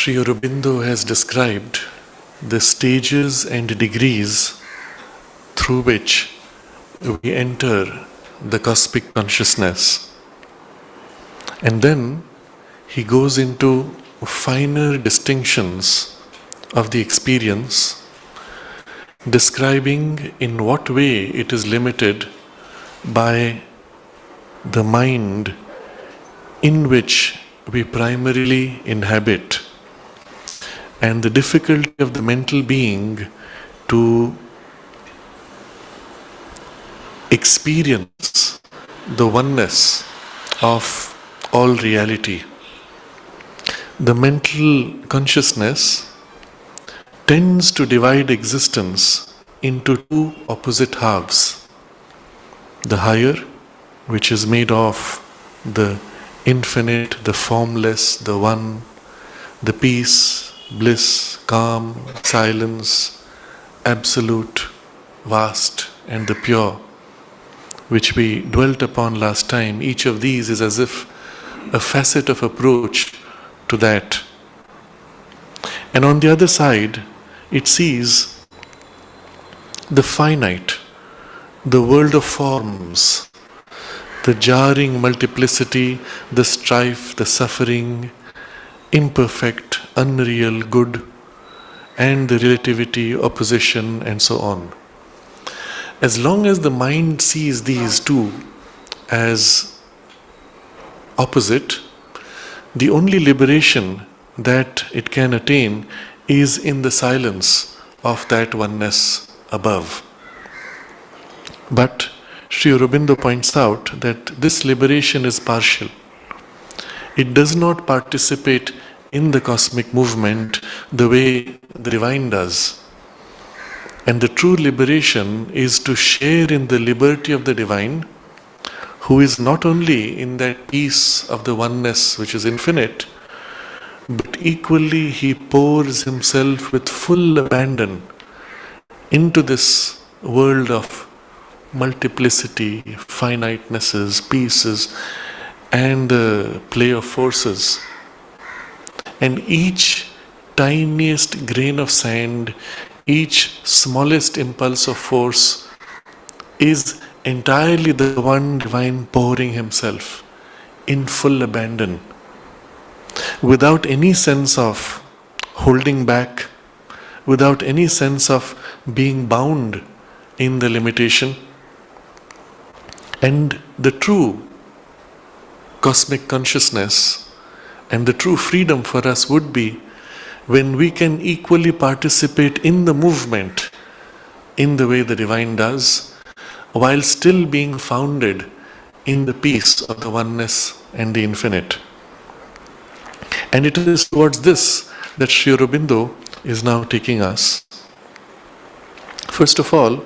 Sri Aurobindo has described the stages and degrees through which we enter the cosmic consciousness. And then he goes into finer distinctions of the experience, describing in what way it is limited by the mind in which we primarily inhabit, and the difficulty of the mental being to experience the oneness of all reality. The mental consciousness tends to divide existence into two opposite halves. The higher, which is made of the infinite, the formless, the one, the peace, bliss, calm, silence, absolute, vast, and the pure, which we dwelt upon last time. Each of these is as if a facet of approach to that. And on the other side, it sees the finite, the world of forms, the jarring multiplicity, the strife, the suffering, imperfect, unreal, good, and the relativity, opposition, and so on. As long as the mind sees these two as opposite, the only liberation that it can attain is in the silence of that oneness above. But Sri Aurobindo points out that this liberation is partial. It does not participate in the cosmic movement the way the divine does. And the true liberation is to share in the liberty of the divine, who is not only in that peace of the oneness which is infinite, but equally he pours himself with full abandon into this world of multiplicity, finitenesses, pieces, and the play of forces. And each tiniest grain of sand, each smallest impulse of force is entirely the one divine pouring himself in full abandon, without any sense of holding back, without any sense of being bound in the limitation. And the true cosmic consciousness and the true freedom for us would be when we can equally participate in the movement in the way the divine does, while still being founded in the peace of the oneness and the infinite. And it is towards this that Sri Aurobindo is now taking us. First of all,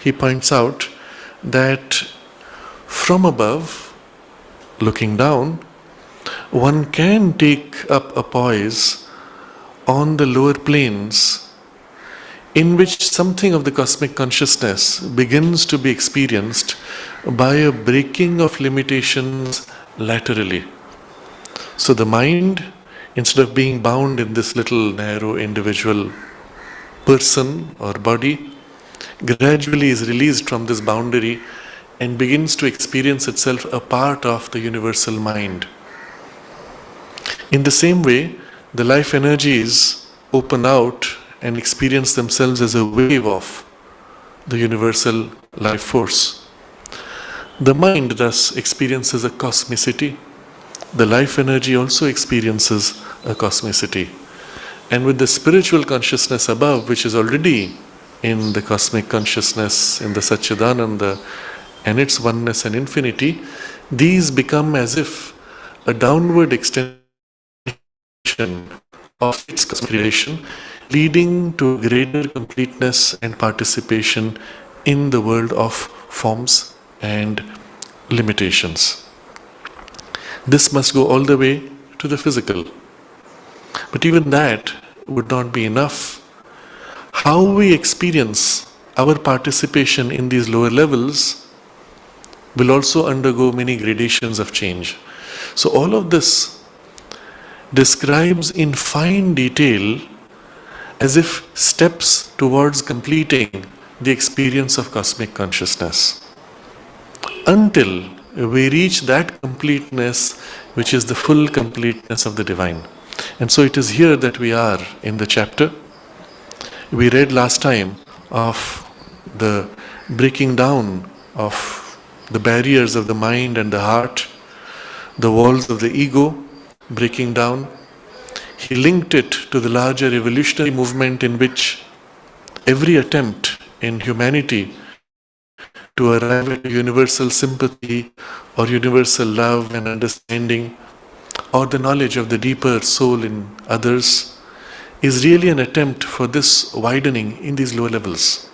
he points out that from above, looking down, one can take up a poise on the lower planes in which something of the cosmic consciousness begins to be experienced by a breaking of limitations laterally. So the mind, instead of being bound in this little narrow individual person or body, gradually is released from this boundary and begins to experience itself a part of the universal mind. In the same way, the life energies open out and experience themselves as a wave of the universal life force. The mind thus experiences a cosmicity. The life energy also experiences a cosmicity. And with the spiritual consciousness above, which is already in the cosmic consciousness, in the Satchidananda and its oneness and infinity, these become as if a downward extension of its cosmic relation, leading to greater completeness and participation in the world of forms and limitations. This must go all the way to the physical. But even that would not be enough. How we experience our participation in these lower levels will also undergo many gradations of change. So all of this describes in fine detail, as if steps towards completing the experience of cosmic consciousness, until we reach that completeness which is the full completeness of the divine. And so it is here that we are in the chapter. We read last time of the breaking down of the barriers of the mind and the heart, the walls of the ego breaking down. He linked it to the larger evolutionary movement in which every attempt in humanity to arrive at universal sympathy or universal love and understanding, or the knowledge of the deeper soul in others, is really an attempt for this widening in these lower levels.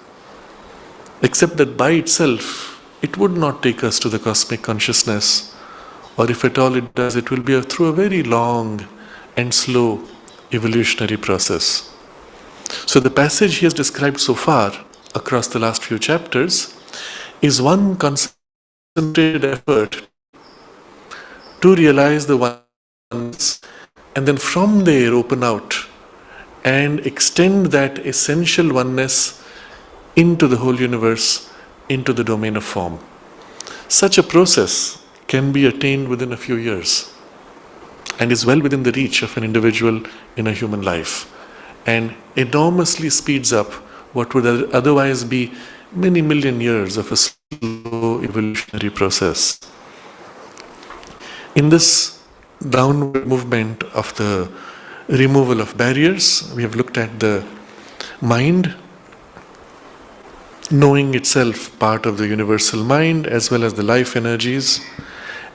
Except that by itself, it would not take us to the cosmic consciousness, or if at all it does, it will be through a very long and slow evolutionary process. So the passage he has described so far across the last few chapters is one concentrated effort to realize the oneness, and then from there open out and extend that essential oneness into the whole universe, into the domain of form. Such a process can be attained within a few years and is well within the reach of an individual in a human life, and enormously speeds up what would otherwise be many million years of a slow evolutionary process. In this downward movement of the removal of barriers, we have looked at the mind, knowing itself part of the universal mind as well as the life energies.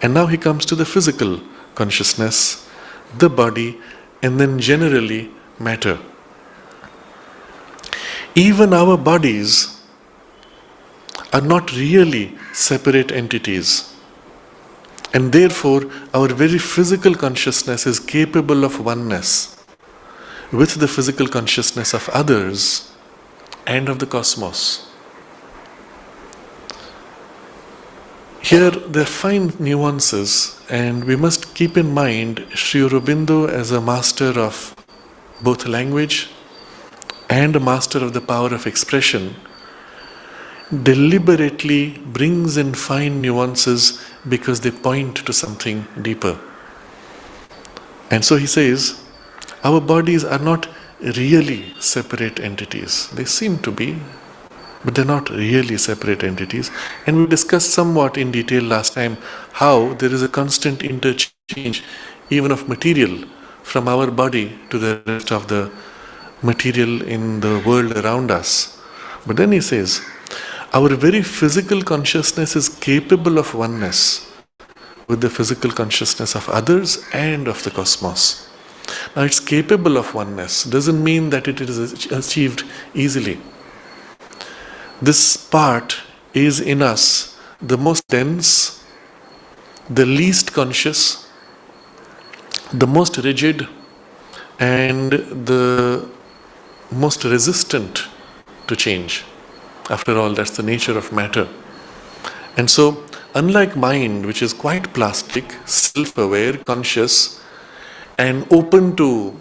And now he comes to the physical consciousness, the body, and then generally matter. Even our bodies are not really separate entities, and therefore our very physical consciousness is capable of oneness with the physical consciousness of others and of the cosmos. Here there are fine nuances, and we must keep in mind Sri Aurobindo as a master of both language and a master of the power of expression deliberately brings in fine nuances because they point to something deeper. And so he says, our bodies are not really separate entities. They seem to be, but they're not really separate entities. And we discussed somewhat in detail last time how there is a constant interchange even of material from our body to the rest of the material in the world around us. But then he says, our very physical consciousness is capable of oneness with the physical consciousness of others and of the cosmos. It's capable of oneness. Doesn't mean that it is achieved easily. This part is in us the most dense, the least conscious, the most rigid, and the most resistant to change. After all, that's the nature of matter. And so, unlike mind, which is quite plastic, self-aware, conscious, and open to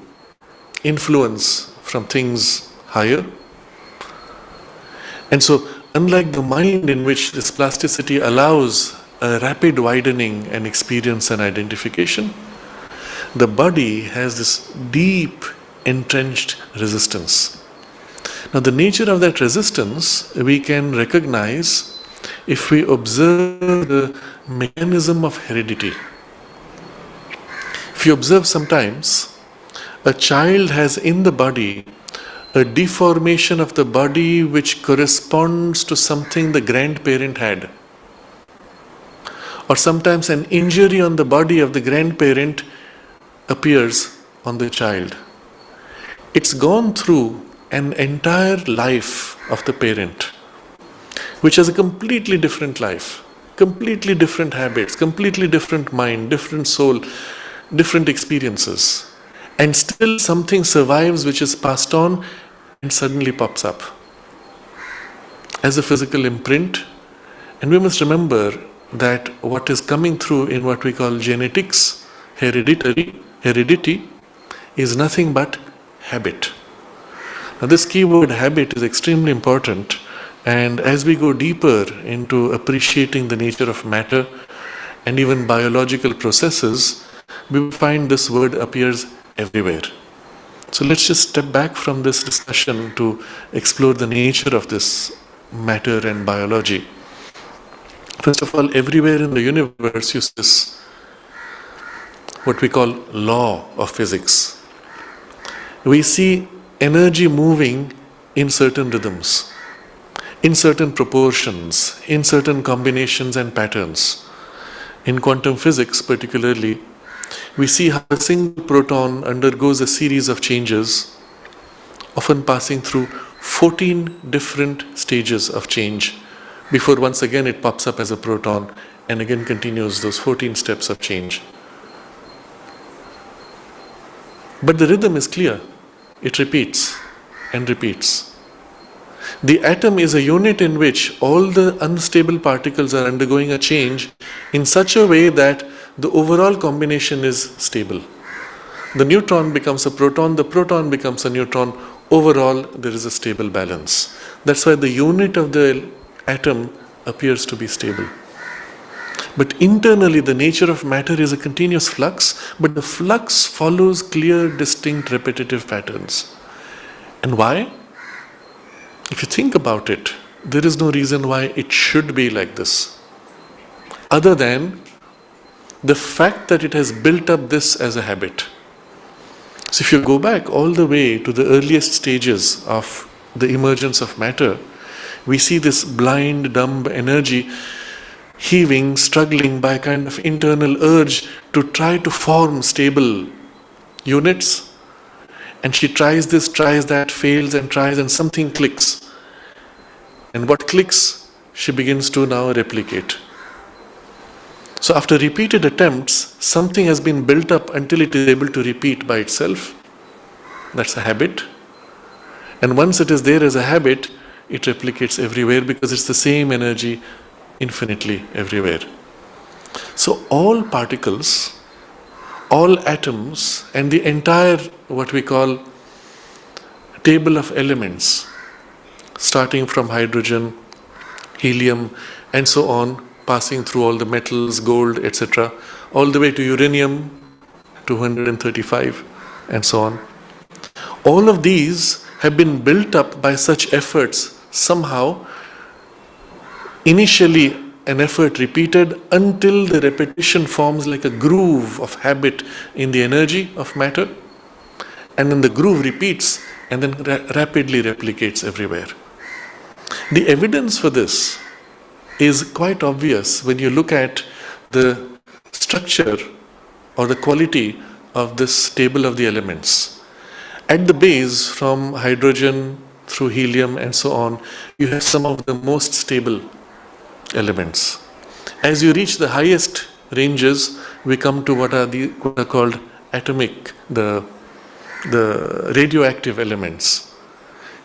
influence from things higher, and so unlike the mind in which this plasticity allows a rapid widening and experience and identification, the body has this deep, entrenched resistance. Now, the nature of that resistance we can recognize if we observe the mechanism of heredity. If you observe sometimes, a child has in the body a deformation of the body which corresponds to something the grandparent had. Or sometimes an injury on the body of the grandparent appears on the child. It's gone through an entire life of the parent, which has a completely different life, completely different habits, completely different mind, different soul, different experiences. And still something survives which is passed on and suddenly pops up as a physical imprint. And we must remember that what is coming through in what we call genetics, heredity, is nothing but habit. Now, this keyword habit is extremely important, and as we go deeper into appreciating the nature of matter and even biological processes, we will find this word appears everywhere. So let's just step back from this discussion to explore the nature of this matter and biology. First of all, everywhere in the universe you see this, what we call law of physics. We see energy moving in certain rhythms, in certain proportions, in certain combinations and patterns. In quantum physics particularly, we see how a single proton undergoes a series of changes, often passing through 14 different stages of change before once again it pops up as a proton and again continues those 14 steps of change. But the rhythm is clear. It repeats and repeats. The atom is a unit in which all the unstable particles are undergoing a change in such a way that the overall combination is stable. The neutron becomes a proton, the proton becomes a neutron. Overall, there is a stable balance. That's why the unit of the atom appears to be stable. But internally, the nature of matter is a continuous flux, but the flux follows clear, distinct, repetitive patterns. And why? If you think about it, there is no reason why it should be like this, other than the fact that it has built up this as a habit. So if you go back all the way to the earliest stages of the emergence of matter, we see this blind, dumb energy heaving, struggling by a kind of internal urge to try to form stable units. And she tries this, tries that, fails and tries, and something clicks. And what clicks, she begins to now replicate. So after repeated attempts, something has been built up until it is able to repeat by itself. That's a habit. And once it is there as a habit, it replicates everywhere because it's the same energy infinitely everywhere. So all particles, all atoms, and the entire what we call table of elements, starting from hydrogen, helium, and so on, passing through all the metals, gold, etc., all the way to uranium, 235, and so on. All of these have been built up by such efforts somehow. Initially, an effort repeated until the repetition forms like a groove of habit in the energy of matter, and then the groove repeats and then rapidly replicates everywhere. The evidence for this is quite obvious when you look at the structure or the quality of this table of the elements. At the base, from hydrogen through helium and so on, you have some of the most stable elements. As you reach the highest ranges, we come to what are called atomic, the radioactive elements,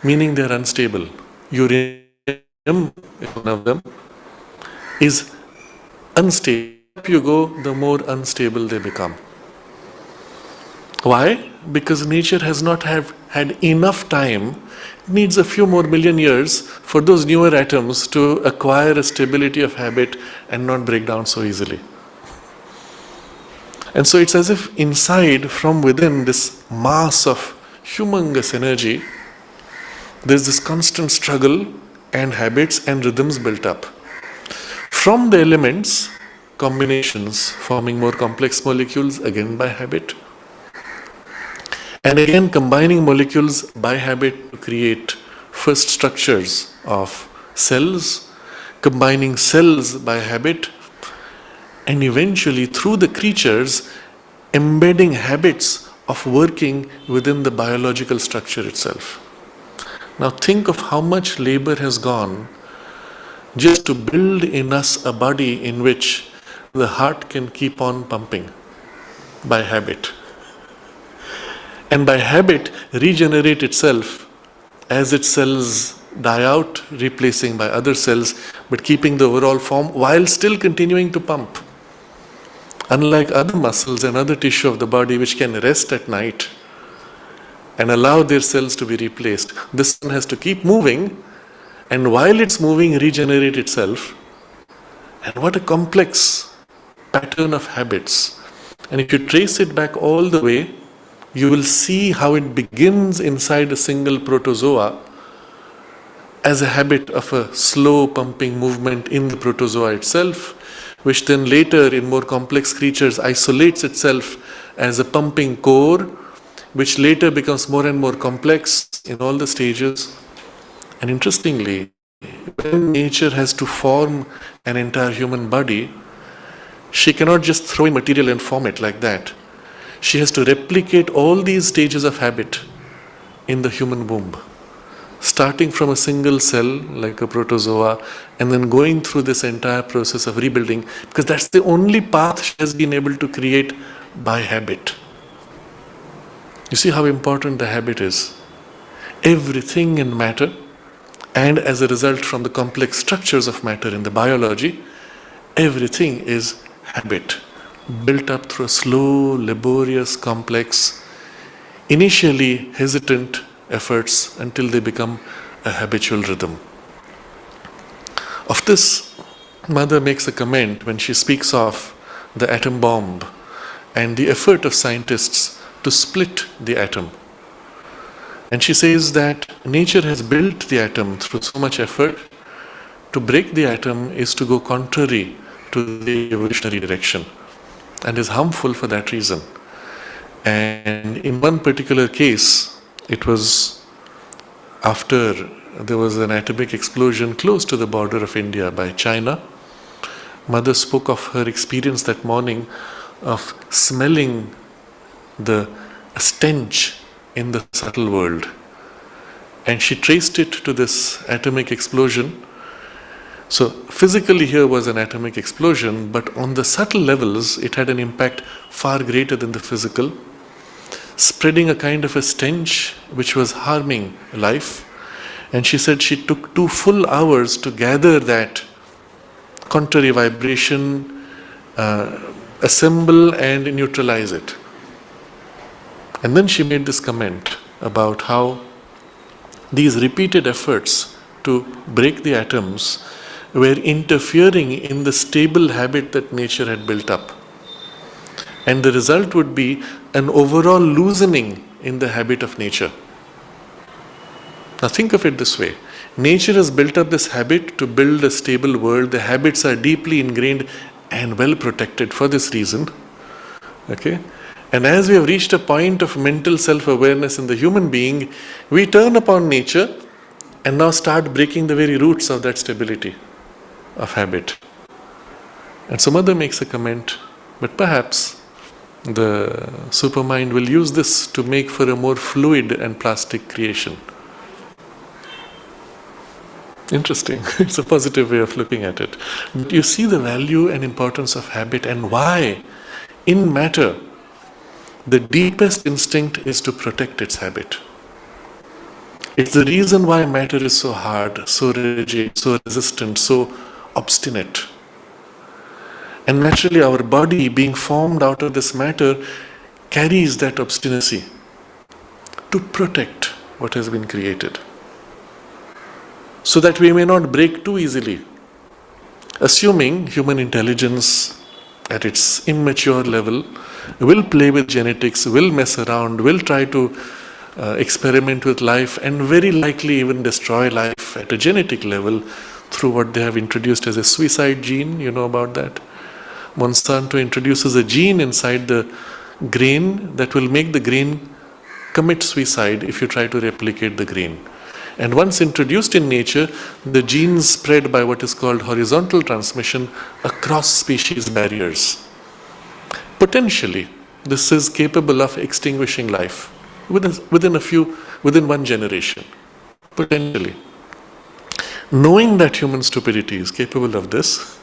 meaning they are unstable. Uranium, one of them, is unstable. The you go, the more unstable they become. Why? Because nature has not had enough time, it needs a few more million years for those newer atoms to acquire a stability of habit and not break down so easily. And so it's as if inside, from within this mass of humongous energy, there's this constant struggle and habits and rhythms built up. From the elements, combinations forming more complex molecules, again by habit. And again combining molecules by habit to create first structures of cells, combining cells by habit, and eventually through the creatures embedding habits of working within the biological structure itself. Now think of how much labor has gone just to build in us a body in which the heart can keep on pumping by habit. And by habit regenerate itself as its cells die out, replacing by other cells, but keeping the overall form while still continuing to pump. Unlike other muscles and other tissue of the body which can rest at night and allow their cells to be replaced, this one has to keep moving, and while it's moving, regenerate itself. And what a complex pattern of habits. And if you trace it back all the way, you will see how it begins inside a single protozoa as a habit of a slow pumping movement in the protozoa itself, which then later in more complex creatures isolates itself as a pumping core, which later becomes more and more complex in all the stages. And interestingly, when nature has to form an entire human body, she cannot just throw in material and form it like that. She has to replicate all these stages of habit in the human womb, starting from a single cell like a protozoa and then going through this entire process of rebuilding, because that's the only path she has been able to create by habit. You see how important the habit is. Everything in matter, and as a result from the complex structures of matter in the biology, everything is habit, built up through a slow, laborious, complex, initially hesitant efforts until they become a habitual rhythm. Of this, Mother makes a comment when she speaks of the atom bomb and the effort of scientists to split the atom. And she says that nature has built the atom through so much effort. To break the atom is to go contrary to the evolutionary direction, and is harmful for that reason. And in one particular case, it was after there was an atomic explosion close to the border of India by China. Mother spoke of her experience that morning of smelling the stench in the subtle world. And she traced it to this atomic explosion. So physically here was an atomic explosion, but on the subtle levels it had an impact far greater than the physical, spreading a kind of a stench which was harming life. And she said she took 2 full hours to gather that contrary vibration, assemble and neutralize it. And then she made this comment about how these repeated efforts to break the atoms were interfering in the stable habit that nature had built up. And the result would be an overall loosening in the habit of nature. Now think of it this way. Nature has built up this habit to build a stable world. The habits are deeply ingrained and well protected for this reason. Okay? And as we have reached a point of mental self-awareness in the human being, we turn upon nature and now start breaking the very roots of that stability of habit. And so Mother makes a comment, but perhaps The supermind will use this to make for a more fluid and plastic creation. Interesting. It's a positive way of looking at it. But you see the value and importance of habit and why, in matter, the deepest instinct is to protect its habit. It's the reason why matter is so hard, so rigid, so resistant, so obstinate. And naturally, our body, being formed out of this matter, carries that obstinacy to protect what has been created, so that we may not break too easily. Assuming human intelligence at its immature level will play with genetics, will mess around, will try to experiment with life, and very likely even destroy life at a genetic level through what they have introduced as a suicide gene. You know about that? Monsanto introduces a gene inside the grain that will make the grain commit suicide if you try to replicate the grain. And once introduced in nature, the genes spread by what is called horizontal transmission across species barriers. Potentially, this is capable of extinguishing life within one generation. Potentially. Knowing that human stupidity is capable of this,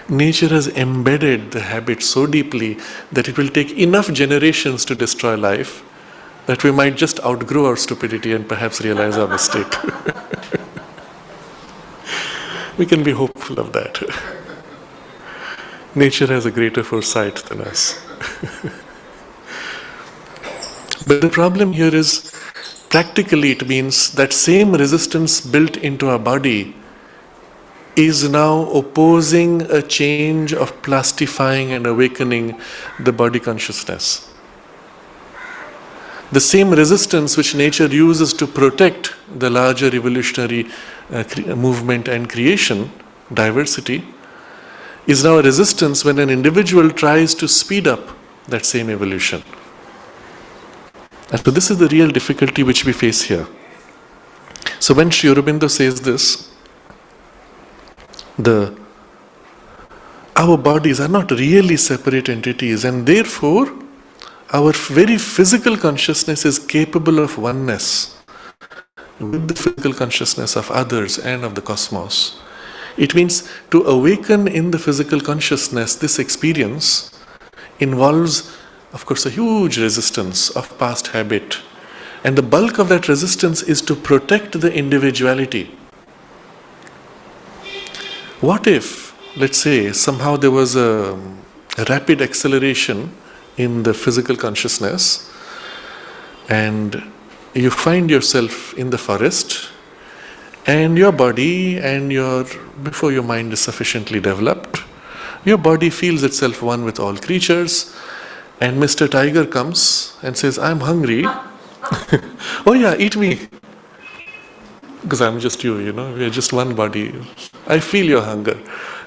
nature has embedded the habit so deeply that it will take enough generations to destroy life that we might just outgrow our stupidity and perhaps realize our mistake. We can be hopeful of that. Nature has a greater foresight than us. But the problem here is, practically it means that same resistance built into our body is now opposing a change of plastifying and awakening the body consciousness. The same resistance which nature uses to protect the larger evolutionary movement and creation, diversity, is now a resistance when an individual tries to speed up that same evolution. And so this is the real difficulty which we face here. So when Sri Aurobindo says this, our bodies are not really separate entities, and therefore our very physical consciousness is capable of oneness with the physical consciousness of others and of the cosmos. It means to awaken in the physical consciousness, this experience involves, of course, a huge resistance of past habit. And the bulk of that resistance is to protect the individuality. What if, let's say, somehow there was a rapid acceleration in the physical consciousness, and you find yourself in the forest, and your body and before your mind is sufficiently developed, your body feels itself one with all creatures, and Mr. Tiger comes and says, "I'm hungry." "Oh yeah, eat me." Because I'm just you, we are just one body. I feel your hunger.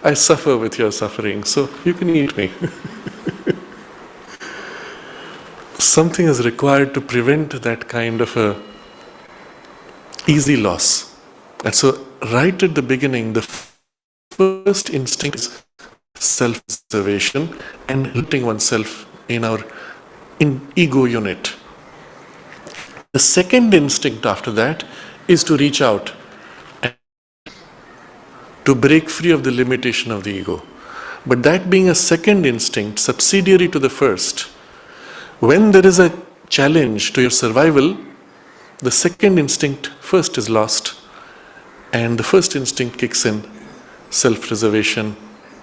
I suffer with your suffering, so you can eat me. Something is required to prevent that kind of a easy loss. And so right at the beginning, the first instinct is self-preservation and limiting oneself in our ego unit. The second instinct after that is to reach out and to break free of the limitation of the ego. But that being a second instinct, subsidiary to the first, when there is a challenge to your survival, the second instinct first is lost, and the first instinct kicks in, self-preservation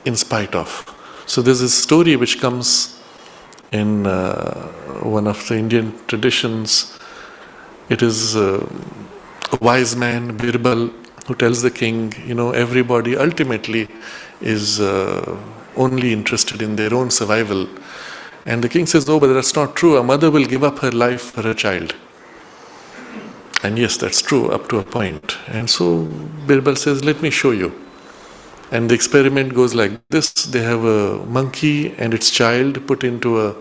in spite of. So there's a story which comes in one of the Indian traditions. It is a wise man, Birbal, who tells the king, everybody ultimately is only interested in their own survival. And the king says, "Oh, but that's not true. A mother will give up her life for her child." And yes, that's true up to a point. And so Birbal says, "Let me show you." And the experiment goes like this. They have a monkey and its child put into a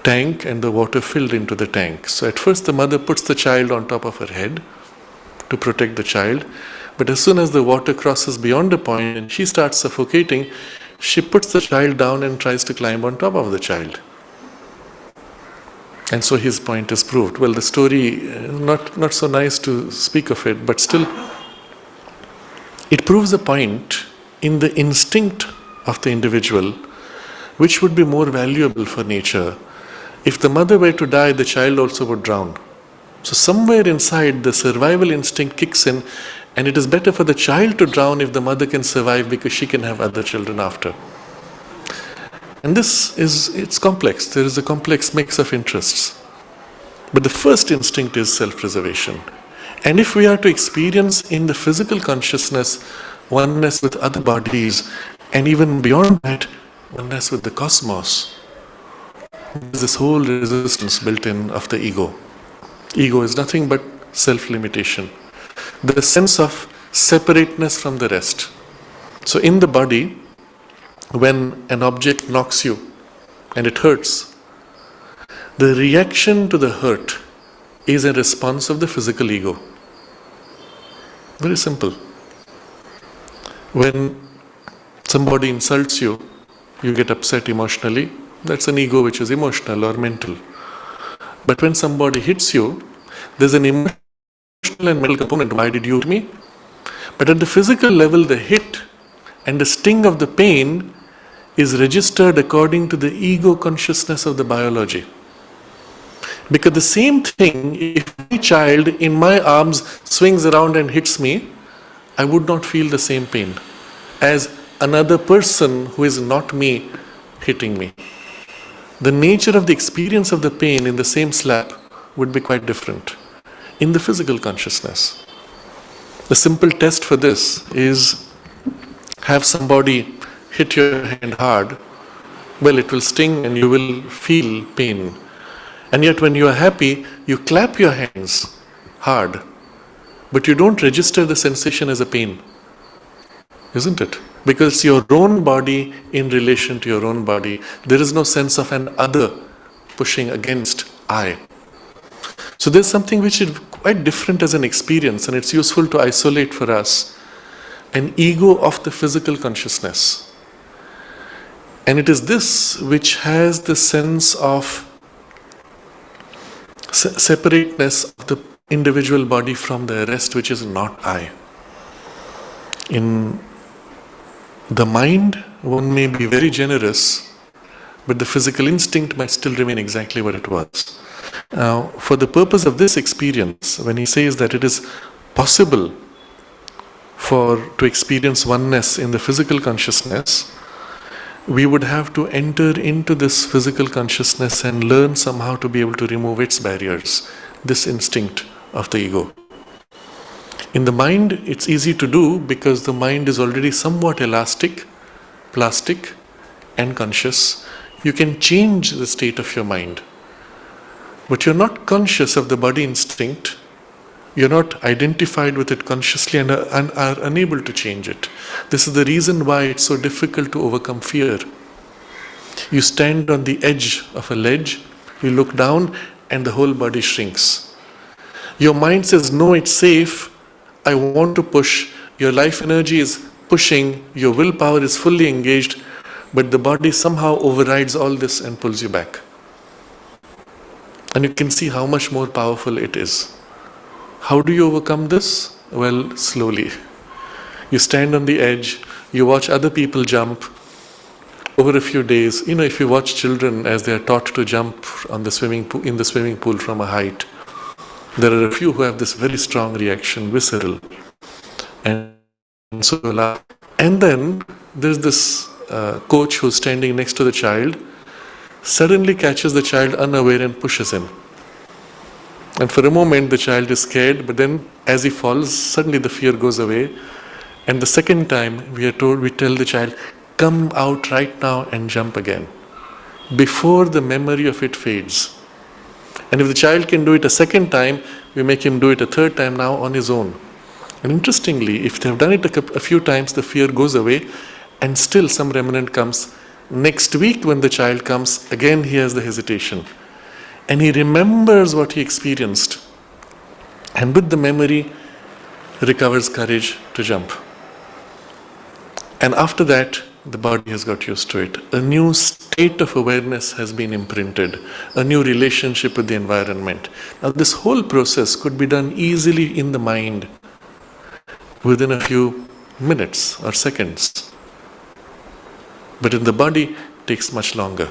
tank, and the water filled into the tank. So at first the mother puts the child on top of her head to protect the child. But as soon as the water crosses beyond a point and she starts suffocating, she puts the child down and tries to climb on top of the child. And so his point is proved. Well, the story, not so nice to speak of it, but still, it proves a point in the instinct of the individual, which would be more valuable for nature. If the mother were to die, the child also would drown. So somewhere inside, the survival instinct kicks in, and it is better for the child to drown if the mother can survive, because she can have other children after. And it's complex. There is a complex mix of interests. But the first instinct is self-preservation. And if we are to experience in the physical consciousness oneness with other bodies, and even beyond that, oneness with the cosmos, there's this whole resistance built in of the ego. Ego is nothing but self-limitation. The sense of separateness from the rest. So in the body, when an object knocks you and it hurts, the reaction to the hurt is a response of the physical ego. Very simple. When somebody insults you, you get upset emotionally. That's an ego which is emotional or mental. But when somebody hits you, there's an emotional and mental component. Why did you hit me? But at the physical level, the hit and the sting of the pain is registered according to the ego consciousness of the biology. Because the same thing, if my child in my arms swings around and hits me, I would not feel the same pain as another person who is not me hitting me. The nature of the experience of the pain in the same slap would be quite different in the physical consciousness. The simple test for this is have somebody hit your hand hard. Well, it will sting and you will feel pain. And yet when you are happy, you clap your hands hard, but you don't register the sensation as a pain. Isn't it? Because it's your own body in relation to your own body. There is no sense of an other pushing against I. So there's something which is quite different as an experience, and it's useful to isolate for us an ego of the physical consciousness. And it is this which has the sense of separateness of the individual body from the rest, which is not I. In the mind, one may be very generous, but the physical instinct might still remain exactly what it was. Now, for the purpose of this experience, when he says that it is possible to experience oneness in the physical consciousness, we would have to enter into this physical consciousness and learn somehow to be able to remove its barriers, this instinct of the ego. In the mind, it's easy to do because the mind is already somewhat elastic, plastic, and conscious. You can change the state of your mind. But you're not conscious of the body instinct. You're not identified with it consciously and are unable to change it. This is the reason why it's so difficult to overcome fear. You stand on the edge of a ledge, you look down, and the whole body shrinks. Your mind says, no, it's safe, I want to push. Your life energy is pushing, your willpower is fully engaged, but the body somehow overrides all this and pulls you back. And you can see how much more powerful it is. How do you overcome this? Well, slowly. You stand on the edge, you watch other people jump. Over a few days, if you watch children as they are taught to jump in the swimming pool from a height, there are a few who have this very strong reaction, visceral. And so, and then there's this coach who's standing next to the child, suddenly catches the child unaware and pushes him. And for a moment the child is scared, but then as he falls, suddenly the fear goes away. And the second time we tell the child, come out right now and jump again, before the memory of it fades. And if the child can do it a second time, we make him do it a third time now on his own. And interestingly, if they have done it a few times, the fear goes away, and still some remnant comes. Next week when the child comes, again he has the hesitation. And he remembers what he experienced. And with the memory, recovers courage to jump. And after that, the body has got used to it. A new state of awareness has been imprinted, a new relationship with the environment. Now, this whole process could be done easily in the mind within a few minutes or seconds. But in the body, it takes much longer.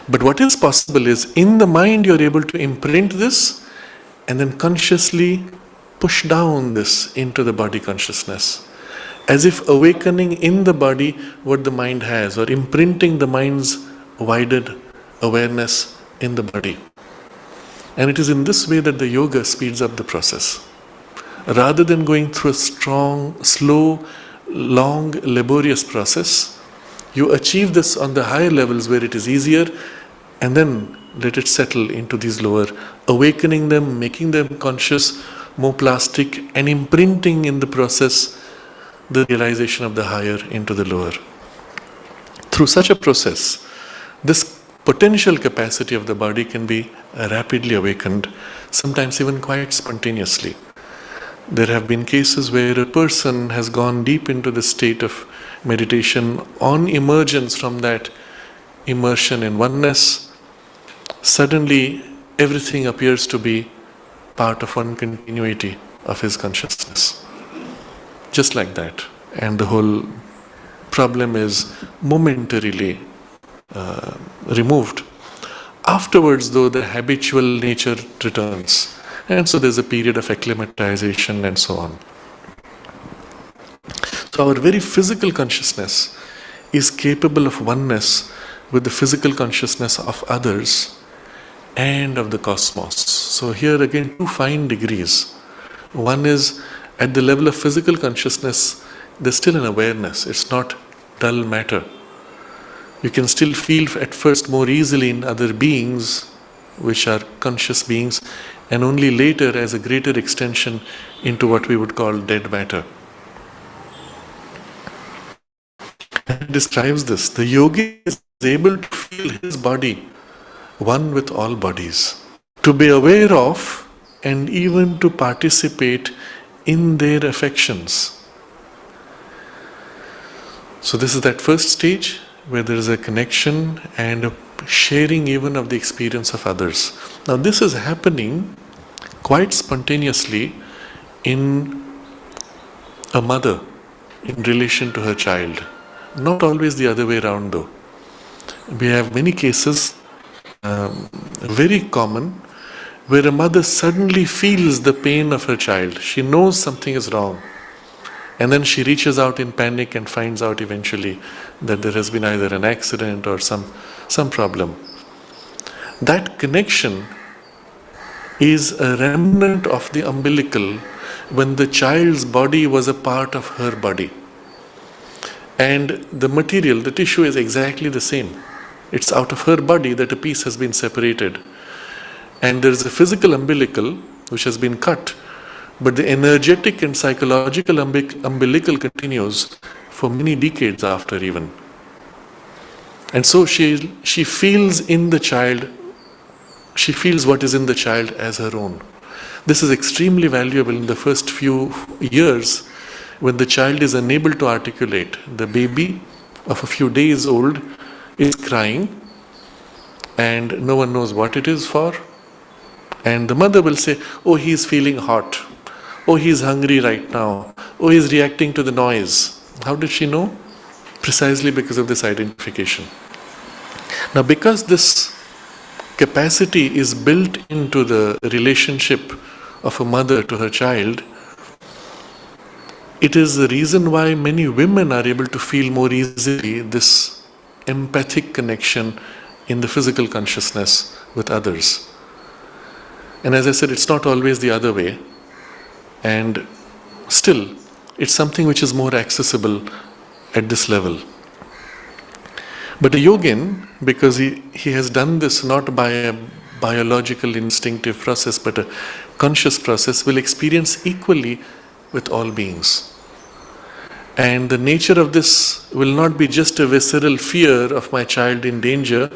But what is possible is, in the mind, you're able to imprint this and then consciously push down this into the body consciousness, as if awakening in the body what the mind has, or imprinting the mind's widened awareness in the body. And it is in this way that the yoga speeds up the process. Rather than going through a strong, slow, long, laborious process, you achieve this on the higher levels where it is easier, and then let it settle into these lower, awakening them, making them conscious, more plastic, and imprinting in the process the realization of the higher into the lower. Through such a process, this potential capacity of the body can be rapidly awakened, sometimes even quite spontaneously. There have been cases where a person has gone deep into the state of meditation. On emergence from that immersion in oneness, suddenly everything appears to be part of one continuity of his consciousness. Just like that. And the whole problem is momentarily removed. Afterwards, though, the habitual nature returns. And so there's a period of acclimatization and so on. So our very physical consciousness is capable of oneness with the physical consciousness of others and of the cosmos. So here again, two fine degrees. One is at the level of physical consciousness, there's still an awareness. It's not dull matter. You can still feel at first more easily in other beings, which are conscious beings, and only later as a greater extension into what we would call dead matter. It describes this. The yogi is able to feel his body one with all bodies, to be aware of and even to participate in their affections. So this is that first stage where there is a connection and a sharing even of the experience of others. Now this is happening quite spontaneously in a mother in relation to her child. Not always the other way around though. We have many cases, very common, where a mother suddenly feels the pain of her child. She knows something is wrong. And then she reaches out in panic and finds out eventually that there has been either an accident or some problem. That connection is a remnant of the umbilical when the child's body was a part of her body. And the material, the tissue is exactly the same. It's out of her body that a piece has been separated. And there is a physical umbilical which has been cut, but the energetic and psychological umbilical continues for many decades after even. And so she feels in the child, she feels what is in the child as her own. This is extremely valuable in the first few years when the child is unable to articulate. The baby of a few days old is crying and no one knows what it is for. And the mother will say, oh, he's feeling hot. Oh, he's hungry right now. Oh, he's reacting to the noise. How did she know? Precisely because of this identification. Now, because this capacity is built into the relationship of a mother to her child, it is the reason why many women are able to feel more easily this empathic connection in the physical consciousness with others. And as I said, it's not always the other way. And still, it's something which is more accessible at this level. But a yogin, because he has done this not by a biological instinctive process, but a conscious process, will experience equally with all beings. And the nature of this will not be just a visceral fear of my child in danger,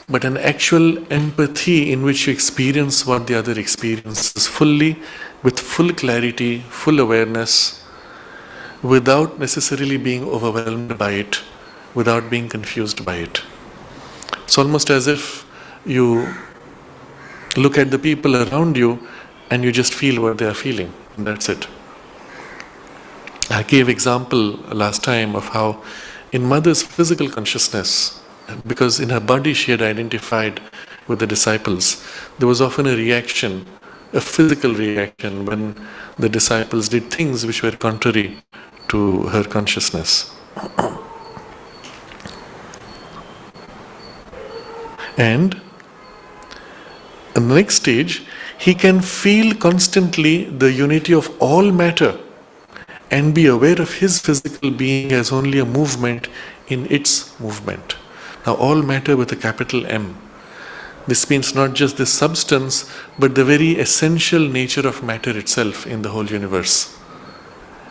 but an actual empathy in which you experience what the other experiences fully, with full clarity, full awareness, without necessarily being overwhelmed by it without being confused by it. It's almost as if you look at the people around you and you just feel what they are feeling. And that's it. I gave example last time of how in Mother's physical consciousness, because in her body she had identified with the disciples, there was often a reaction, a physical reaction, when the disciples did things which were contrary to her consciousness. And in the next stage, he can feel constantly the unity of all matter and be aware of his physical being as only a movement in its movement. Now, all matter with a capital M. This means not just the substance, but the very essential nature of matter itself in the whole universe.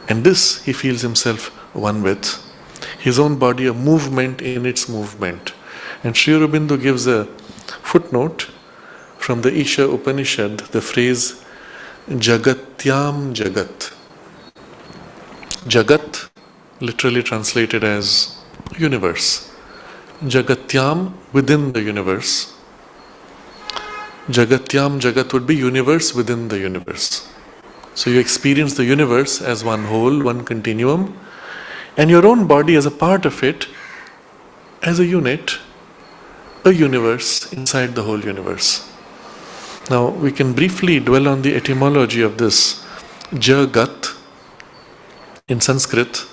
And this he feels himself one with. His own body a movement in its movement. And Sri Aurobindo gives a footnote from the Isha Upanishad, the phrase Jagatyam Jagat. Jagat, literally translated as universe. Jagatyam, within the universe. Jagatyam Jagat would be universe within the universe. So you experience the universe as one whole, one continuum, and your own body as a part of it, as a unit, a universe inside the whole universe. Now we can briefly dwell on the etymology of this. Jagat, in Sanskrit,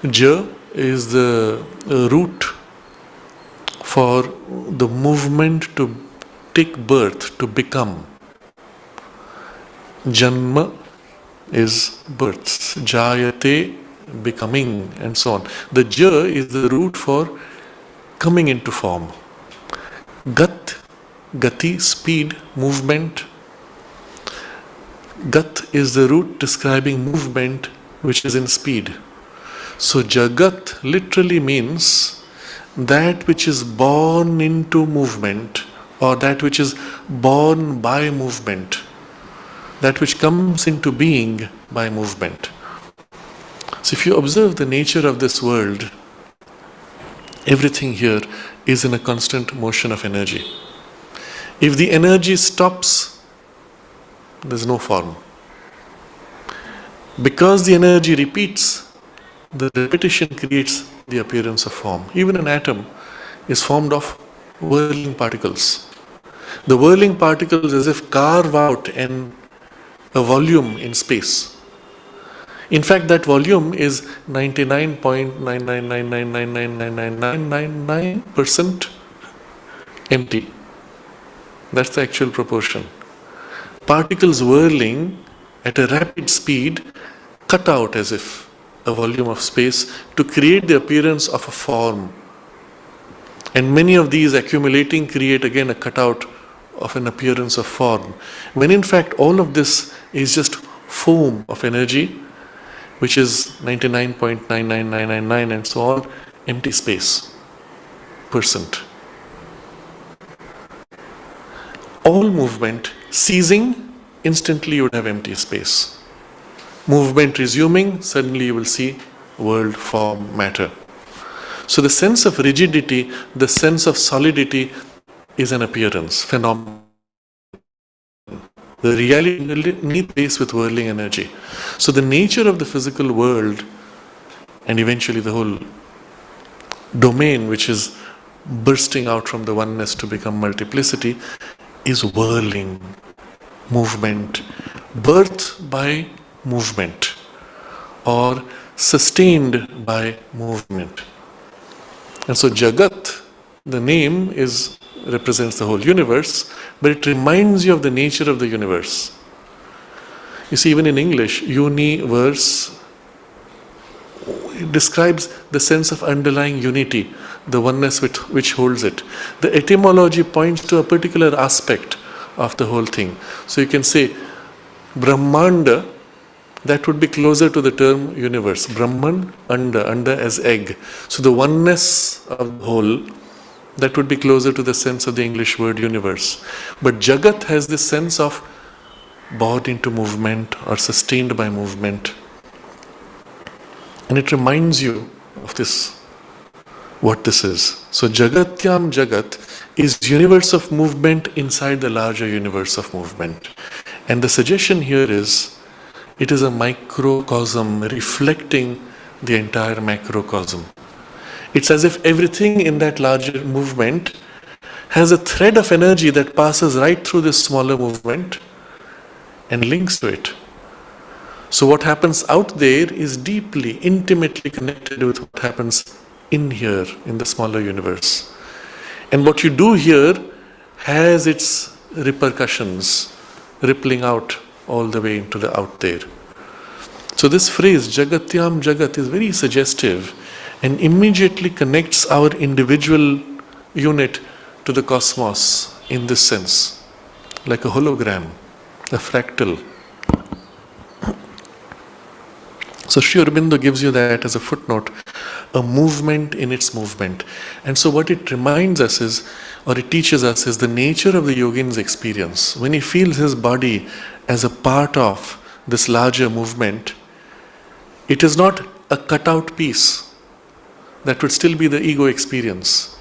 Ja is the root for the movement to take birth, to become. Janma is birth, Jayate, becoming, and so on. The Ja is the root for coming into form. Gat, Gati, speed, movement. Gat is the root describing movement which is in speed. So Jagat literally means that which is born into movement, or that which is born by movement, that which comes into being by movement. So if you observe the nature of this world, everything here is in a constant motion of energy. If the energy stops, there's no form. Because the energy repeats, the repetition creates the appearance of form. Even an atom is formed of whirling particles. The whirling particles as if carve out a volume in space. In fact, that volume is 99.999999999% empty. That's the actual proportion. Particles whirling at a rapid speed cut out as if a volume of space to create the appearance of a form. And many of these accumulating create again a cutout of an appearance of form. When in fact all of this is just foam of energy, which is 99.99999 and so on, empty space, percent. All movement ceasing, instantly you would have empty space. Movement resuming, suddenly you will see world, form, matter. So the sense of rigidity, the sense of solidity is an appearance, phenomenon. The reality needs space with whirling energy. So the nature of the physical world, and eventually the whole domain which is bursting out from the oneness to become multiplicity, is whirling, movement, birth by movement, or sustained by movement. And so Jagat, the name represents the whole universe, but it reminds you of the nature of the universe. You see, even in English, universe, it describes the sense of underlying unity, the oneness which holds it. The etymology points to a particular aspect of the whole thing. So you can say Brahmanda, that would be closer to the term universe. Brahman, anda as egg. So the oneness of the whole, that would be closer to the sense of the English word universe. But Jagat has this sense of born into movement or sustained by movement. And it reminds you of this what this is. So Jagatyam Jagat is universe of movement inside the larger universe of movement. And the suggestion here is it is a microcosm reflecting the entire macrocosm. It's as if everything in that larger movement has a thread of energy that passes right through this smaller movement and links to it. So what happens out there is deeply, intimately connected with what happens in here, in the smaller universe. And what you do here has its repercussions rippling out all the way into the out there. So this phrase, Jagatyam Jagat, is very suggestive and immediately connects our individual unit to the cosmos in this sense, like a hologram, a fractal. So Sri Aurobindo gives you that as a footnote, a movement in its movement. And so what it reminds us is, or it teaches us, is the nature of the yogin's experience. When he feels his body as a part of this larger movement, it is not a cut-out piece. That would still be the ego experience.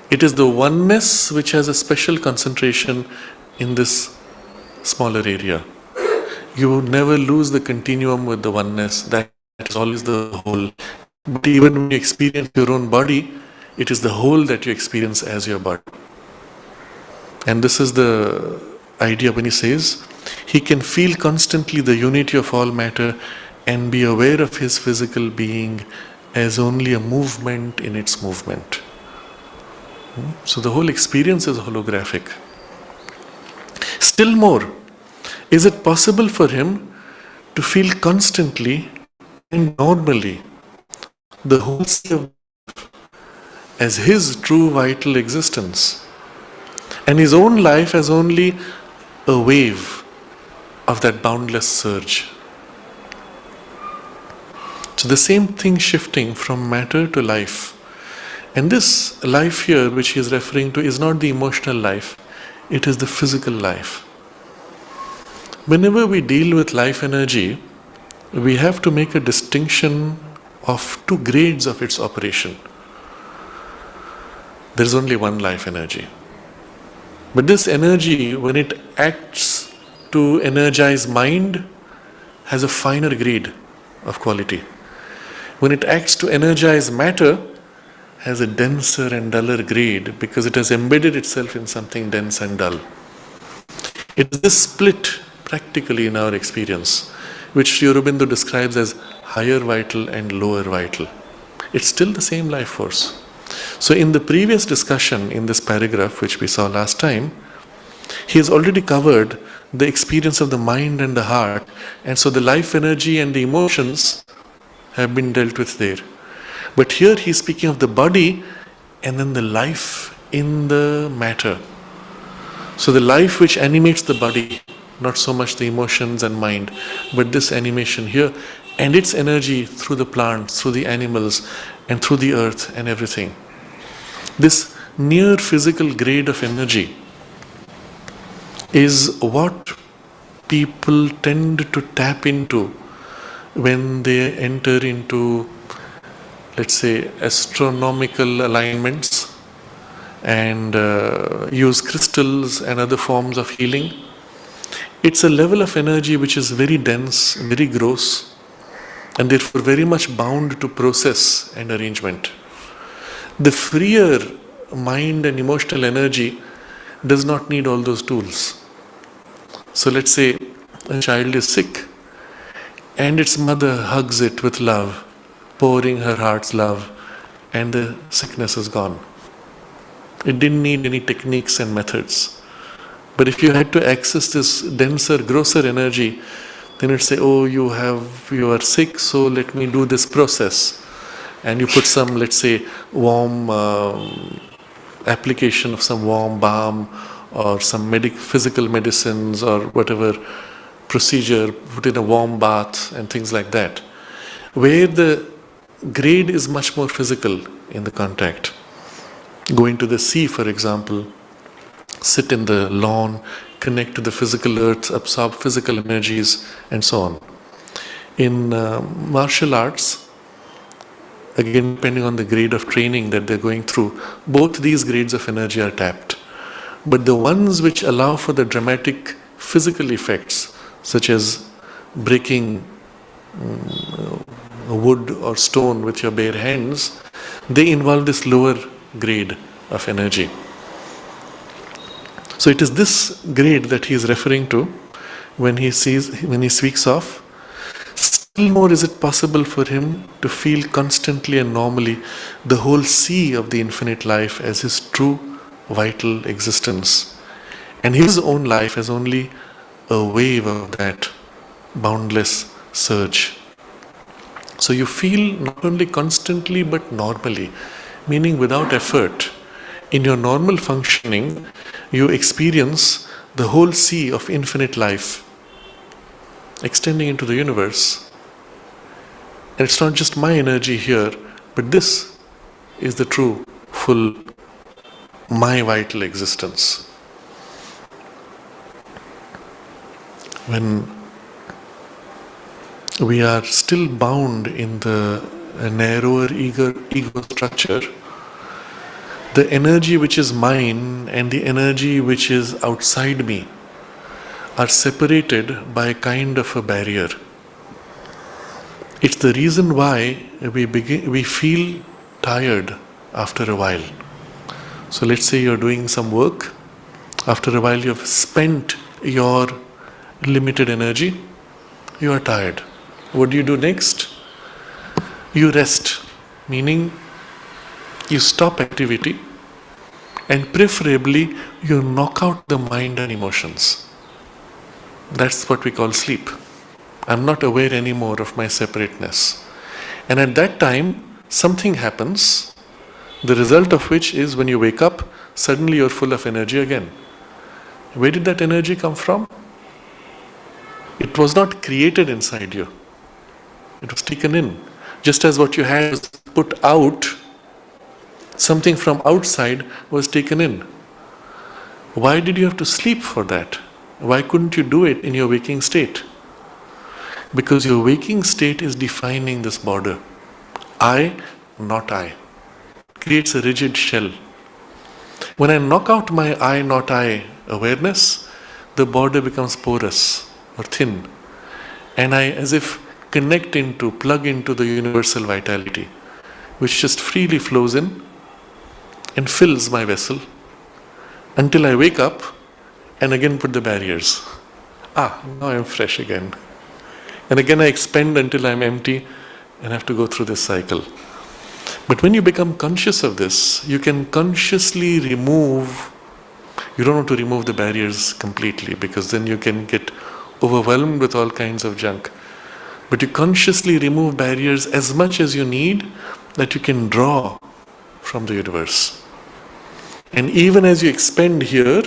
It is the oneness which has a special concentration in this smaller area. You never lose the continuum with the oneness. That is always the whole. But even when you experience your own body, it is the whole that you experience as your body. And this is the idea when he says, he can feel constantly the unity of all matter and be aware of his physical being as only a movement in its movement. So the whole experience is holographic. Still more, is it possible for him to feel constantly and normally the whole sea of life as his true vital existence, and his own life as only a wave of that boundless surge? So the same thing shifting from matter to life. And this life here, which he is referring to, is not the emotional life, it is the physical life. Whenever we deal with life energy, we have to make a distinction of two grades of its operation. There is only one life energy. But this energy, when it acts to energize mind, has a finer grade of quality. When it acts to energize matter, has a denser and duller grade because it has embedded itself in something dense and dull. It is this split practically in our experience, which Sri Aurobindo describes as higher vital and lower vital. It's still the same life force. So in the previous discussion in this paragraph, which we saw last time, he has already covered the experience of the mind and the heart, and so the life energy and the emotions have been dealt with there. But here he is speaking of the body and then the life in the matter. So the life which animates the body, not so much the emotions and mind, but this animation here and its energy through the plants, through the animals, and through the earth and everything. This near physical grade of energy is what people tend to tap into when they enter into, let's say, astronomical alignments and use crystals and other forms of healing. It's a level of energy which is very dense, very gross, and therefore very much bound to process and arrangement. The freer mind and emotional energy does not need all those tools. So let's say a child is sick and its mother hugs it with love, pouring her heart's love, and the sickness is gone. It didn't need any techniques and methods. But if you had to access this denser, grosser energy, then it'd say, oh, you are sick, so let me do this process. And you put some, let's say, warm application of some warm balm or some physical medicines or whatever procedure, put in a warm bath and things like that, where the grade is much more physical in the contact. Going to the sea, for example, sit in the lawn, connect to the physical earth, absorb physical energies, and so on. In martial arts, again depending on the grade of training that they're going through, both these grades of energy are tapped. But the ones which allow for the dramatic physical effects, such as breaking wood or stone with your bare hands, they involve this lower grade of energy. So it is this grade that he is referring to when he speaks of, still more is it possible for him to feel constantly and normally the whole sea of the infinite life as his true vital existence, and his own life as only a wave of that boundless surge. So you feel not only constantly but normally, meaning without effort. In your normal functioning, you experience the whole sea of infinite life extending into the universe. And it's not just my energy here, but this is the true, full, my vital existence. When we are still bound in the narrower ego structure, the energy which is mine and the energy which is outside me are separated by a kind of a barrier. It's the reason why we feel tired after a while. So let's say you're doing some work. After a while you've spent your limited energy. You are tired. What do you do next? You rest, meaning you stop activity and preferably you knock out the mind and emotions. That's what we call sleep. I'm not aware anymore of my separateness. And at that time, something happens, the result of which is when you wake up, suddenly you're full of energy again. Where did that energy come from? It was not created inside you. It was taken in. Just as what you had was put out, something from outside was taken in. Why did you have to sleep for that? Why couldn't you do it in your waking state? Because your waking state is defining this border. I, not I. Creates a rigid shell. When I knock out my I, not I awareness, the border becomes porous or thin. And I, as if, plug into the universal vitality, which just freely flows in and fills my vessel until I wake up and again put the barriers. Now I'm fresh again. And again I expend until I'm empty and have to go through this cycle. But when you become conscious of this, you can consciously remove, you don't want to remove the barriers completely because then you can get overwhelmed with all kinds of junk. But you consciously remove barriers as much as you need that you can draw from the universe. And even as you expend here,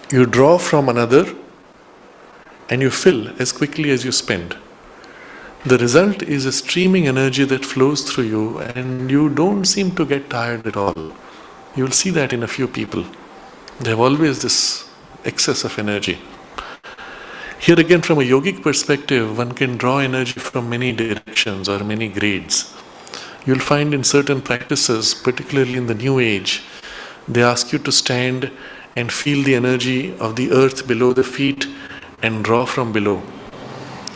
you draw from another and you fill as quickly as you spend. The result is a streaming energy that flows through you and you don't seem to get tired at all. You will see that in a few people. They have always this excess of energy. Here again, from a yogic perspective, one can draw energy from many directions or many grades. You'll find in certain practices, particularly in the New Age, they ask you to stand and feel the energy of the earth below the feet and draw from below.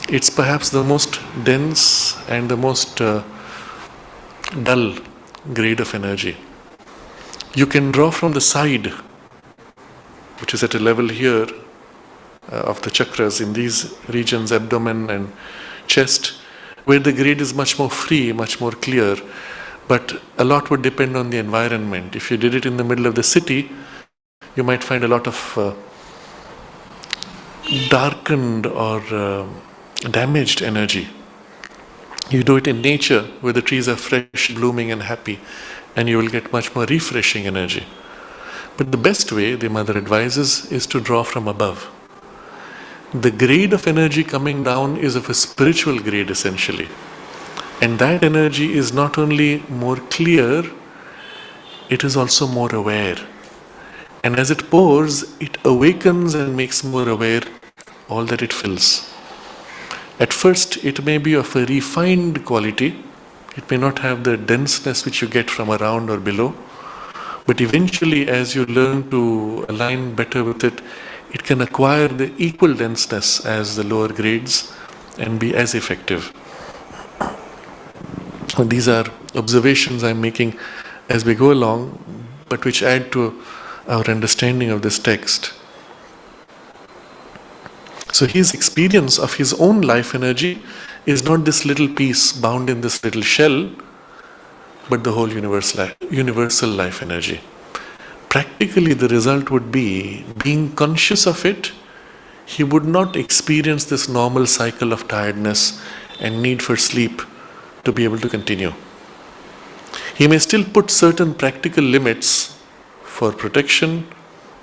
It's perhaps the most dense and the most dull grade of energy. You can draw from the side, which is at a level here of the chakras in these regions, abdomen and chest, where the grade is much more free, much more clear. But a lot would depend on the environment. If you did it in the middle of the city, you might find a lot of darkened or damaged energy. You do it in nature where the trees are fresh, blooming and happy, and you will get much more refreshing energy. But the best way, the mother advises, is to draw from above. The grade of energy coming down is of a spiritual grade essentially. And that energy is not only more clear, it is also more aware. And as it pours, it awakens and makes more aware all that it fills. At first, it may be of a refined quality, It may not have the denseness which you get from around or below, but eventually as you learn to align better with it, it can acquire the equal denseness as the lower grades and be as effective. And these are observations I'm making as we go along, but which add to our understanding of this text. So his experience of his own life energy is not this little piece bound in this little shell, but the whole universal life energy. Practically, the result would be, being conscious of it, he would not experience this normal cycle of tiredness and need for sleep to be able to continue. He may still put certain practical limits for protection,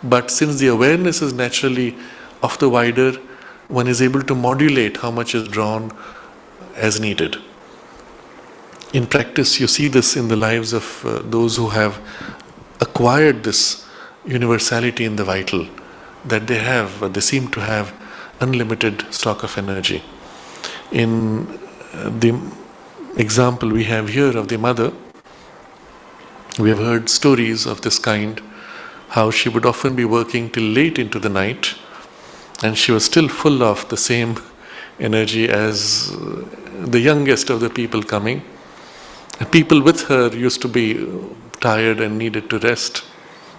but since the awareness is naturally of the wider, one is able to modulate how much is drawn as needed. In practice, you see this in the lives of those who have acquired this universality in the vital, that they seem to have unlimited stock of energy. In the example we have here of the mother, we have heard stories of this kind, how she would often be working till late into the night, and she was still full of the same energy as the youngest of the people coming. And people with her used to be tired and needed to rest.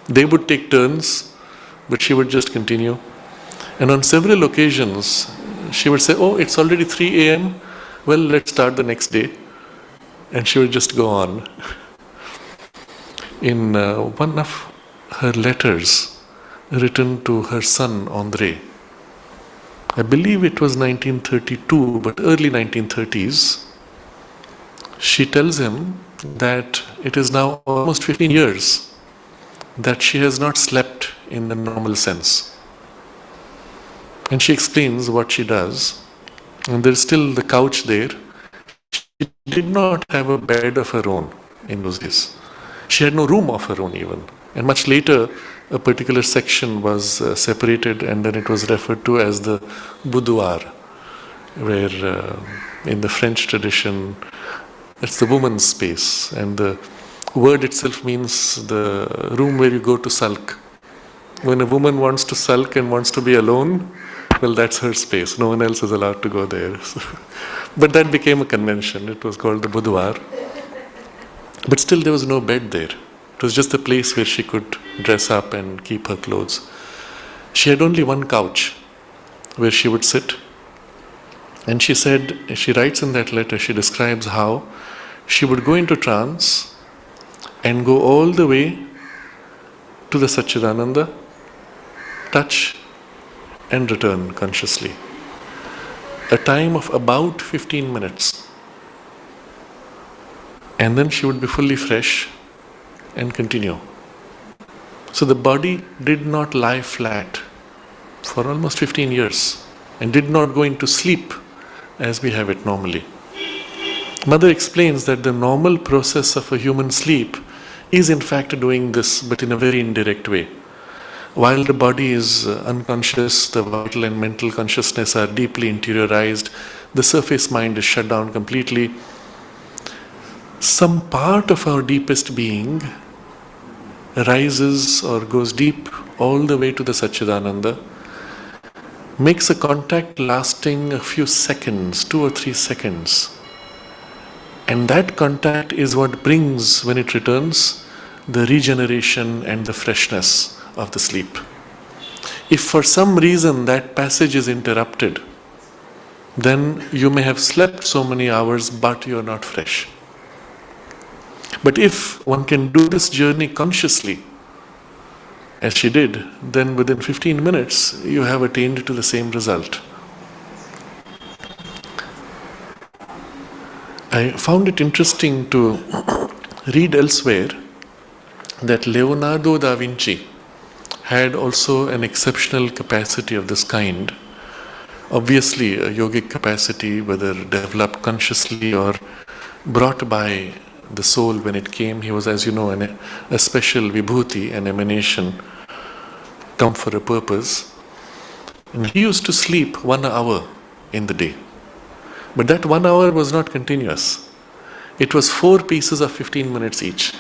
They would take turns, but she would just continue. And on several occasions, she would say, "Oh, it's already 3 a.m. Well, let's start the next day." And she would just go on. In one of her letters written to her son, André, I believe it was 1932, but early 1930s, she tells him that it is now almost 15 years that she has not slept in the normal sense. And she explains what she does. And there's still the couch there. She did not have a bed of her own in those days. She had no room of her own even. And much later, a particular section was separated, and then it was referred to as the boudoir, where in the French tradition, it's the woman's space, and the word itself means the room where you go to sulk. When a woman wants to sulk and wants to be alone, well, that's her space. No one else is allowed to go there. But that became a convention. It was called the boudoir. But still there was no bed there. It was just a place where she could dress up and keep her clothes. She had only one couch where she would sit. And she said, she writes in that letter, she describes how she would go into trance and go all the way to the Satchidananda, touch and return consciously. A time of about 15 minutes. And then she would be fully fresh and continue. So the body did not lie flat for almost 15 years and did not go into sleep as we have it normally. Mother explains that the normal process of a human sleep is in fact doing this, but in a very indirect way. While the body is unconscious, the vital and mental consciousness are deeply interiorized, the surface mind is shut down completely. Some part of our deepest being rises or goes deep all the way to the Satchidananda, makes a contact lasting a few seconds, 2 or 3 seconds. And that contact is what brings, when it returns, the regeneration and the freshness of the sleep. If for some reason that passage is interrupted, then you may have slept so many hours, but you are not fresh. But if one can do this journey consciously, as she did, then within 15 minutes you have attained to the same result. I found it interesting to read elsewhere that Leonardo da Vinci had also an exceptional capacity of this kind. Obviously a yogic capacity, whether developed consciously or brought by the soul when it came. He was, as you know, a special vibhuti, an emanation, come for a purpose. And he used to sleep 1 hour in the day. But that 1 hour was not continuous. It was 4 pieces of 15 minutes each.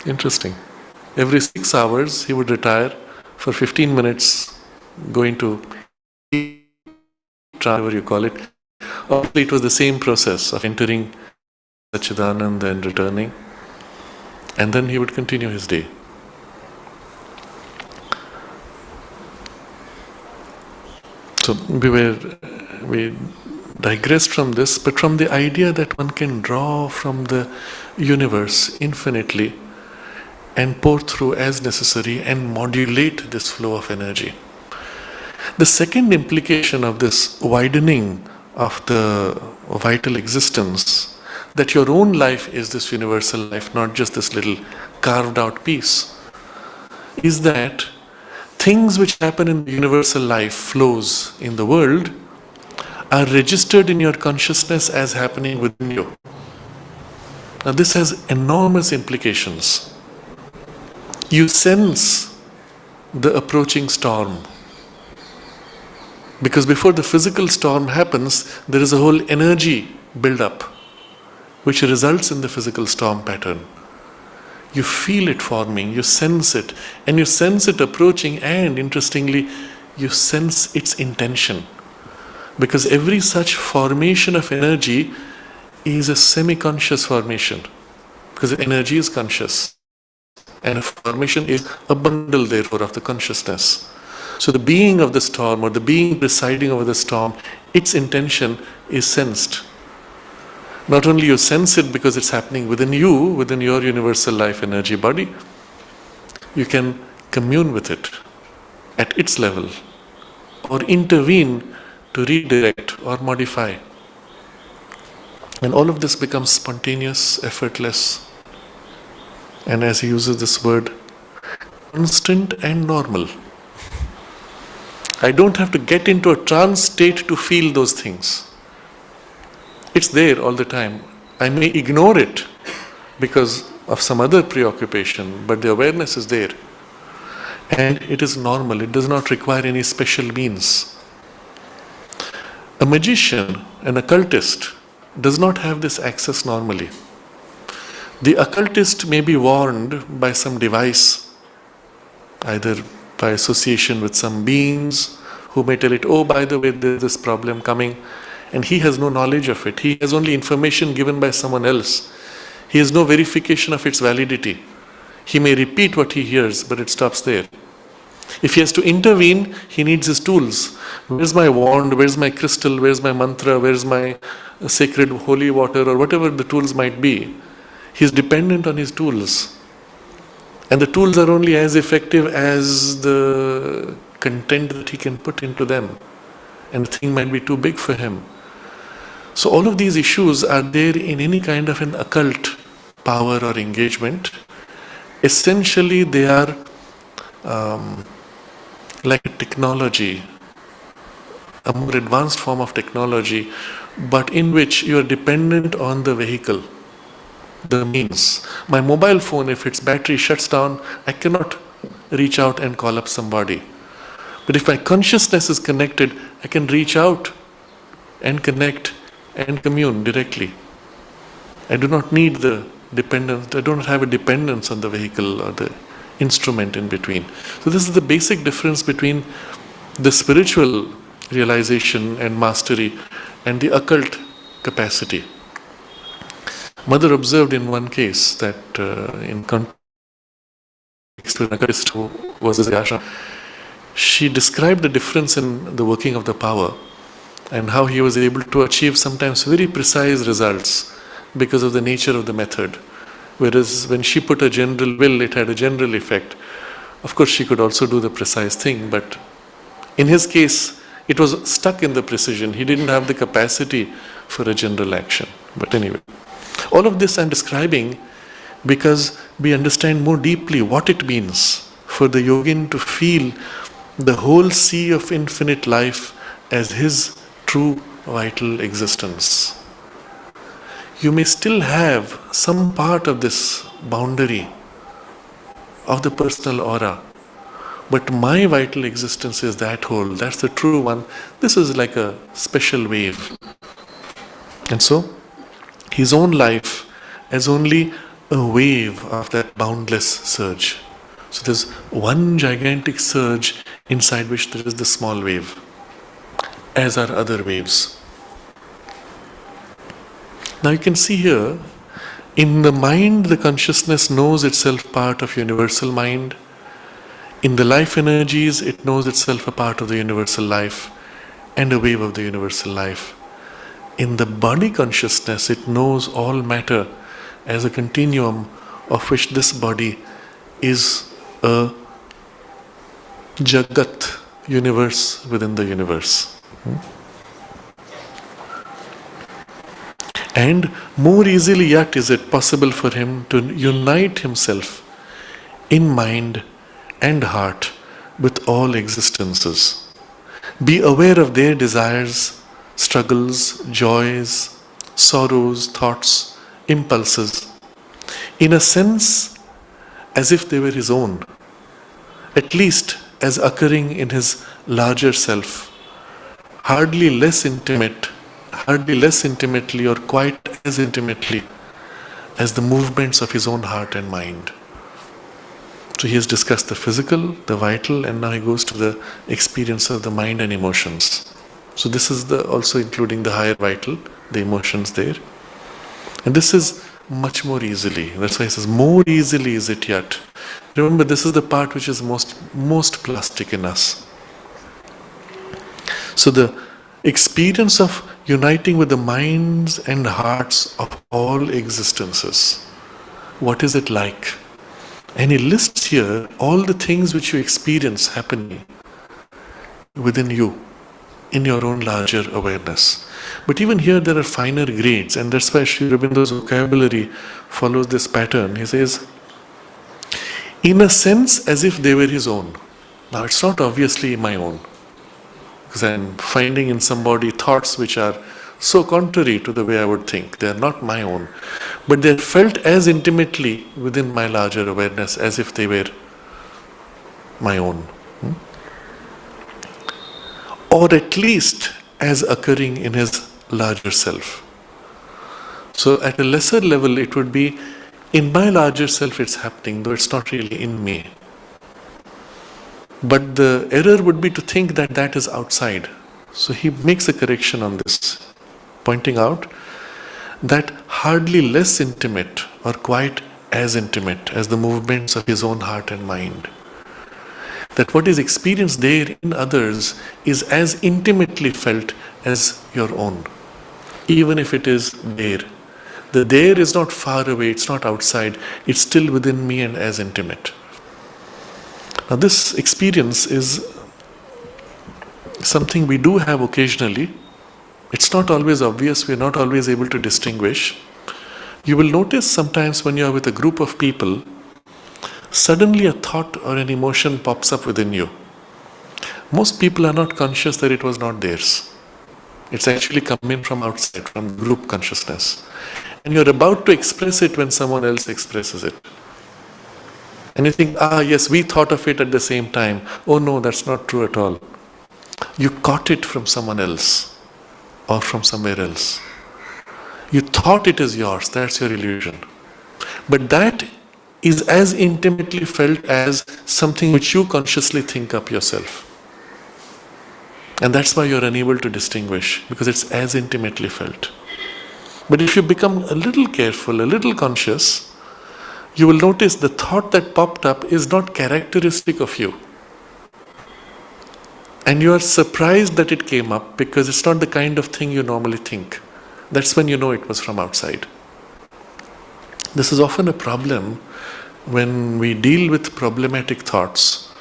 Interesting. Every 6 hours he would retire for 15 minutes, going to whatever you call it. Obviously, it was the same process of entering Sachidanand and returning, and then he would continue his day. So we digressed from this, but from the idea that one can draw from the universe infinitely and pour through as necessary and modulate this flow of energy. The second implication of this widening of the vital existence, that your own life is this universal life, not just this little carved out piece, is that things which happen in the universal life flows in the world are registered in your consciousness as happening within you. Now this has enormous implications. You sense the approaching storm, because before the physical storm happens, there is a whole energy build-up which results in the physical storm pattern. You feel it forming, you sense it, and you sense it approaching, and interestingly, you sense its intention. Because every such formation of energy is a semi-conscious formation, because energy is conscious, and a formation is a bundle, therefore, of the consciousness. So the being of the storm, or the being presiding over the storm, its intention is sensed. Not only you sense it because it's happening within you, within your universal life energy body, you can commune with it at its level, or intervene to redirect or modify. And all of this becomes spontaneous, effortless, and as he uses this word, constant and normal. I don't have to get into a trance state to feel those things. It's there all the time. I may ignore it because of some other preoccupation, but the awareness is there. And it is normal. It does not require any special means. A magician, an occultist, does not have this access normally. The occultist may be warned by some device, either by association with some beings who may tell it, oh, by the way, there's this problem coming, and he has no knowledge of it. He has only information given by someone else. He has no verification of its validity. He may repeat what he hears, but it stops there. If he has to intervene, he needs his tools. Where's my wand? Where's my crystal? Where's my mantra? Where's my sacred holy water? Or whatever the tools might be. He's dependent on his tools. And the tools are only as effective as the content that he can put into them. And the thing might be too big for him. So all of these issues are there in any kind of an occult power or engagement. Essentially, they are like a technology, a more advanced form of technology, but in which you are dependent on the vehicle, the means. My mobile phone, if its battery shuts down, I cannot reach out and call up somebody. But if my consciousness is connected, I can reach out and connect and commune directly. I do not need the dependence, I don't have a dependence on the vehicle or the instrument in between. So this is the basic difference between the spiritual realization and mastery and the occult capacity. Mother observed in one case that in context to an occultist who was in the ashram, she described the difference in the working of the power and how he was able to achieve sometimes very precise results because of the nature of the method. Whereas when she put a general will, it had a general effect. Of course, she could also do the precise thing, but in his case, it was stuck in the precision. He didn't have the capacity for a general action. But anyway, all of this I'm describing because we understand more deeply what it means for the yogin to feel the whole sea of infinite life as his true vital existence. You may still have some part of this boundary of the personal aura, but my vital existence is that whole, that's the true one. This is like a special wave. And so, his own life as only a wave of that boundless surge. So there's one gigantic surge inside which there is the small wave, as are other waves. Now you can see here, in the mind, the consciousness knows itself part of universal mind. In the life energies, it knows itself a part of the universal life and a wave of the universal life. In the body consciousness, it knows all matter as a continuum of which this body is a Jagat, universe within the universe. And more easily yet is it possible for him to unite himself in mind and heart with all existences. Be aware of their desires, struggles, joys, sorrows, thoughts, impulses, in a sense as if they were his own, at least as occurring in his larger self, hardly less intimately or quite as intimately as the movements of his own heart and mind. So he has discussed the physical, the vital, and now he goes to the experience of the mind and emotions. So this is also including the higher vital, the emotions there. And this is much more easily. That's why he says, more easily is it yet. Remember, this is the part which is most plastic in us. So the experience of uniting with the minds and hearts of all existences. What is it like? And he lists here all the things which you experience happening within you, in your own larger awareness. But even here there are finer grades, and that's why Sri Aurobindo's vocabulary follows this pattern. He says, in a sense as if they were his own. Now it's not obviously my own, because I'm finding in somebody thoughts which are so contrary to the way I would think. They are not my own, but they are felt as intimately within my larger awareness as if they were my own. Or at least as occurring in his larger self. So at a lesser level it would be, in my larger self it's happening, though it's not really in me. But the error would be to think that that is outside. So he makes a correction on this, pointing out that hardly less intimate or quite as intimate as the movements of his own heart and mind. That what is experienced there in others is as intimately felt as your own, even if it is there. The there is not far away, it's not outside, it's still within me and as intimate. Now this experience is something we do have occasionally. It's not always obvious, we're not always able to distinguish. You will notice sometimes when you are with a group of people, suddenly a thought or an emotion pops up within you. Most people are not conscious that it was not theirs. It's actually come in from outside, from group consciousness. And you're about to express it when someone else expresses it. And you think, yes, we thought of it at the same time. Oh no, that's not true at all. You caught it from someone else or from somewhere else. You thought it is yours, that's your illusion. But that is as intimately felt as something which you consciously think up yourself. And that's why you're unable to distinguish, because it's as intimately felt. But if you become a little careful, a little conscious, you will notice the thought that popped up is not characteristic of you. And you are surprised that it came up because it's not the kind of thing you normally think. That's when you know it was from outside. This is often a problem when we deal with problematic thoughts.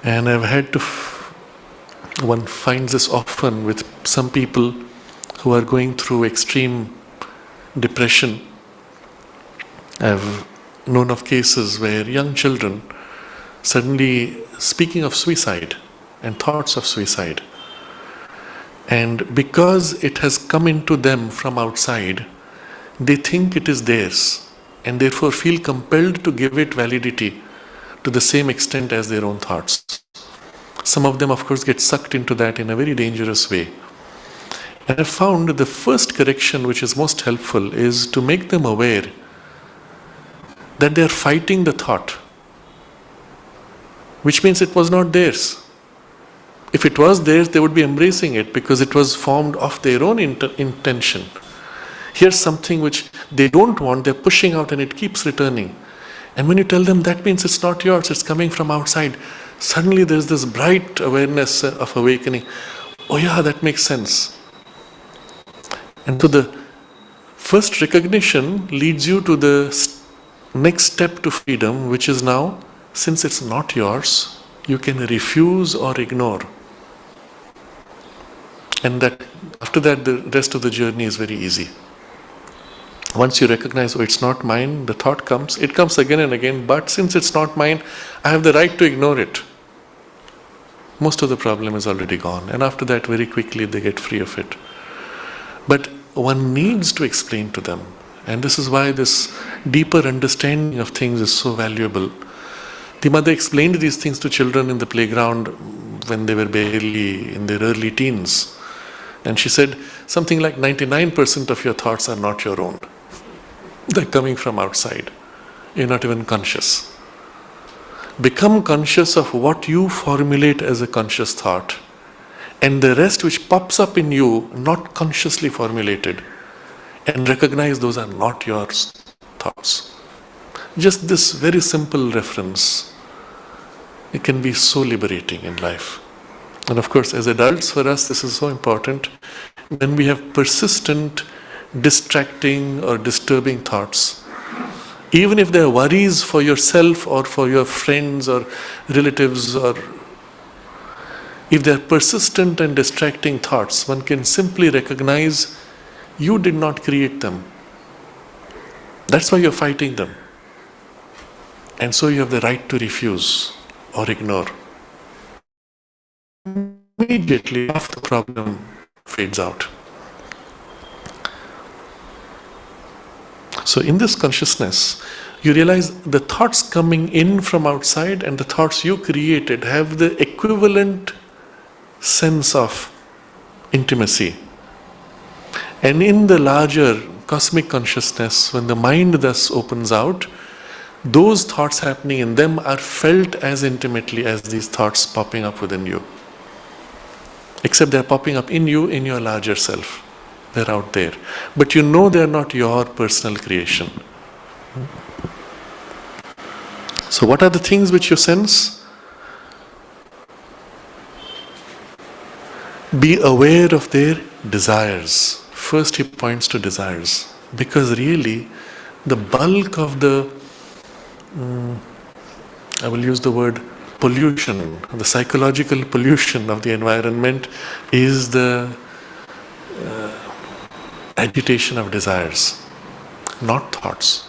And I've had to, one finds this often with some people who are going through extreme depression. I've known of cases where young children suddenly speaking of suicide and thoughts of suicide. And because it has come into them from outside, they think it is theirs and therefore feel compelled to give it validity to the same extent as their own thoughts. Some of them, of course, get sucked into that in a very dangerous way. And I found the first correction which is most helpful is to make them aware that they are fighting the thought, which means it was not theirs. If it was theirs, they would be embracing it because it was formed of their own intention. Here's something which they don't want, they're pushing out and it keeps returning. And when you tell them that means it's not yours, it's coming from outside, suddenly there's this bright awareness of awakening. Oh yeah, that makes sense. And so the first recognition leads you to the next step to freedom, which is now, since it's not yours, you can refuse or ignore. And that after that, the rest of the journey is very easy. Once you recognize, oh, it's not mine, the thought comes, it comes again and again, but since it's not mine, I have the right to ignore it. Most of the problem is already gone. And after that, very quickly, they get free of it. But one needs to explain to them. And this is why this deeper understanding of things is so valuable. The mother explained these things to children in the playground when they were barely in their early teens. And she said, something like 99% of your thoughts are not your own. They're coming from outside. You're not even conscious. Become conscious of what you formulate as a conscious thought, and the rest which pops up in you, not consciously formulated, and recognize those are not your thoughts. Just this very simple reference, it can be so liberating in life. And of course, as adults, for us, this is so important. When we have persistent, distracting or disturbing thoughts, even if they are worries for yourself or for your friends or relatives, or if they are persistent and distracting thoughts, one can simply recognize you did not create them. That's why you're fighting them. And so you have the right to refuse or ignore. Immediately, half the problem fades out. So in this consciousness, you realize the thoughts coming in from outside and the thoughts you created have the equivalent sense of intimacy. And in the larger cosmic consciousness, when the mind thus opens out, those thoughts happening in them are felt as intimately as these thoughts popping up within you. Except they're popping up in you, in your larger self. They're out there. But you know they're not your personal creation. So what are the things which you sense? Be aware of their desires. First he points to desires. Because really, the bulk of the, I will use the word pollution, the psychological pollution of the environment is the agitation of desires, not thoughts.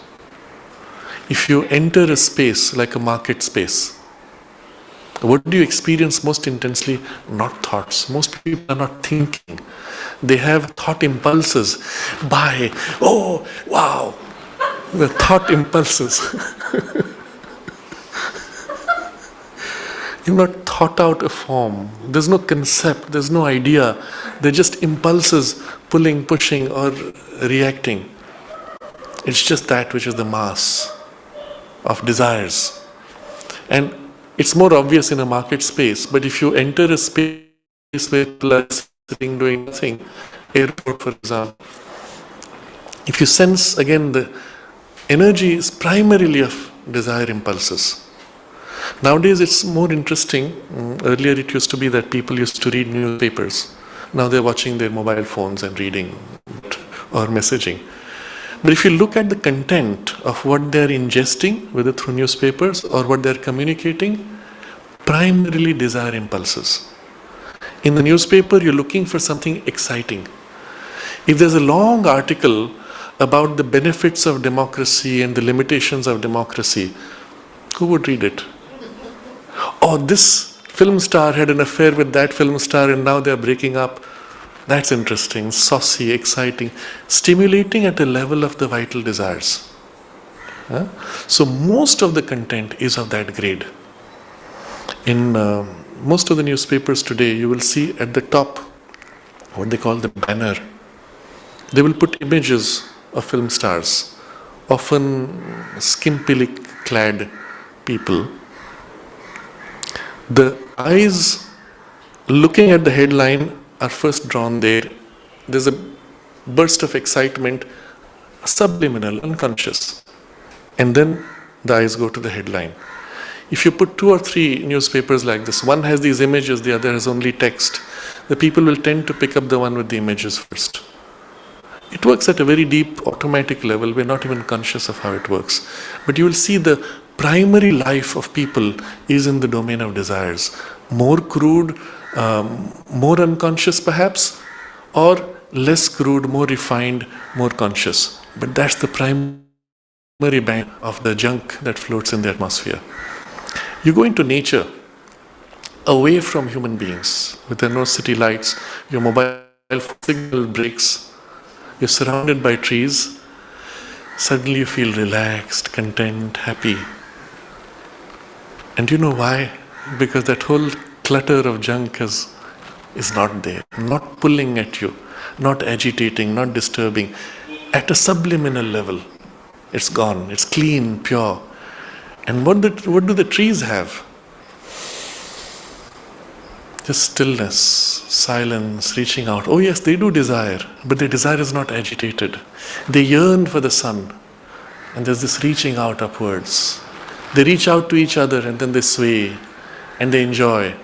If you enter a space like a market space, what do you experience most intensely? Not thoughts. Most people are not thinking. They have thought impulses. Buy. Oh, wow. The thought impulses. You've not thought out a form. There's no concept. There's no idea. They're just impulses pulling, pushing, or reacting. It's just that which is the mass of desires. And it's more obvious in a market space, but if you enter a space where people are sitting doing nothing, airport for example, if you sense again the energy is primarily of desire impulses. Nowadays it's more interesting. Earlier it used to be that people used to read newspapers. Now they're watching their mobile phones and reading or messaging. But if you look at the content of what they're ingesting, whether through newspapers or what they're communicating, primarily desire impulses. In the newspaper, you're looking for something exciting. If there's a long article about the benefits of democracy and the limitations of democracy, who would read it? Oh, this film star had an affair with that film star and now they're breaking up. That's interesting, saucy, exciting, stimulating at a level of the vital desires. So most of the content is of that grade. In most of the newspapers today, you will see at the top what they call the banner. They will put images of film stars, often skimpily clad people. The eyes looking at the headline are first drawn there. There's a burst of excitement, subliminal, unconscious. And then the eyes go to the headline. If you put 2 or 3 newspapers like this, one has these images, the other has only text, the people will tend to pick up the one with the images first. It works at a very deep automatic level. We're not even conscious of how it works. But you will see the primary life of people is in the domain of desires. More crude, more unconscious perhaps, or less crude, more refined, more conscious. But that's the primary bank of the junk that floats in the atmosphere. You go into nature, away from human beings, with there are no city lights, your mobile signal breaks, you're surrounded by trees, suddenly you feel relaxed, content, happy. And you know why? Because that whole clutter of junk is not there, not pulling at you, not agitating, not disturbing. At a subliminal level, it's gone, it's clean, pure. And what do the trees have? Just stillness, silence, reaching out. Oh yes, they do desire, but their desire is not agitated. They yearn for the sun, and there's this reaching out upwards. They reach out to each other and then they sway and they enjoy.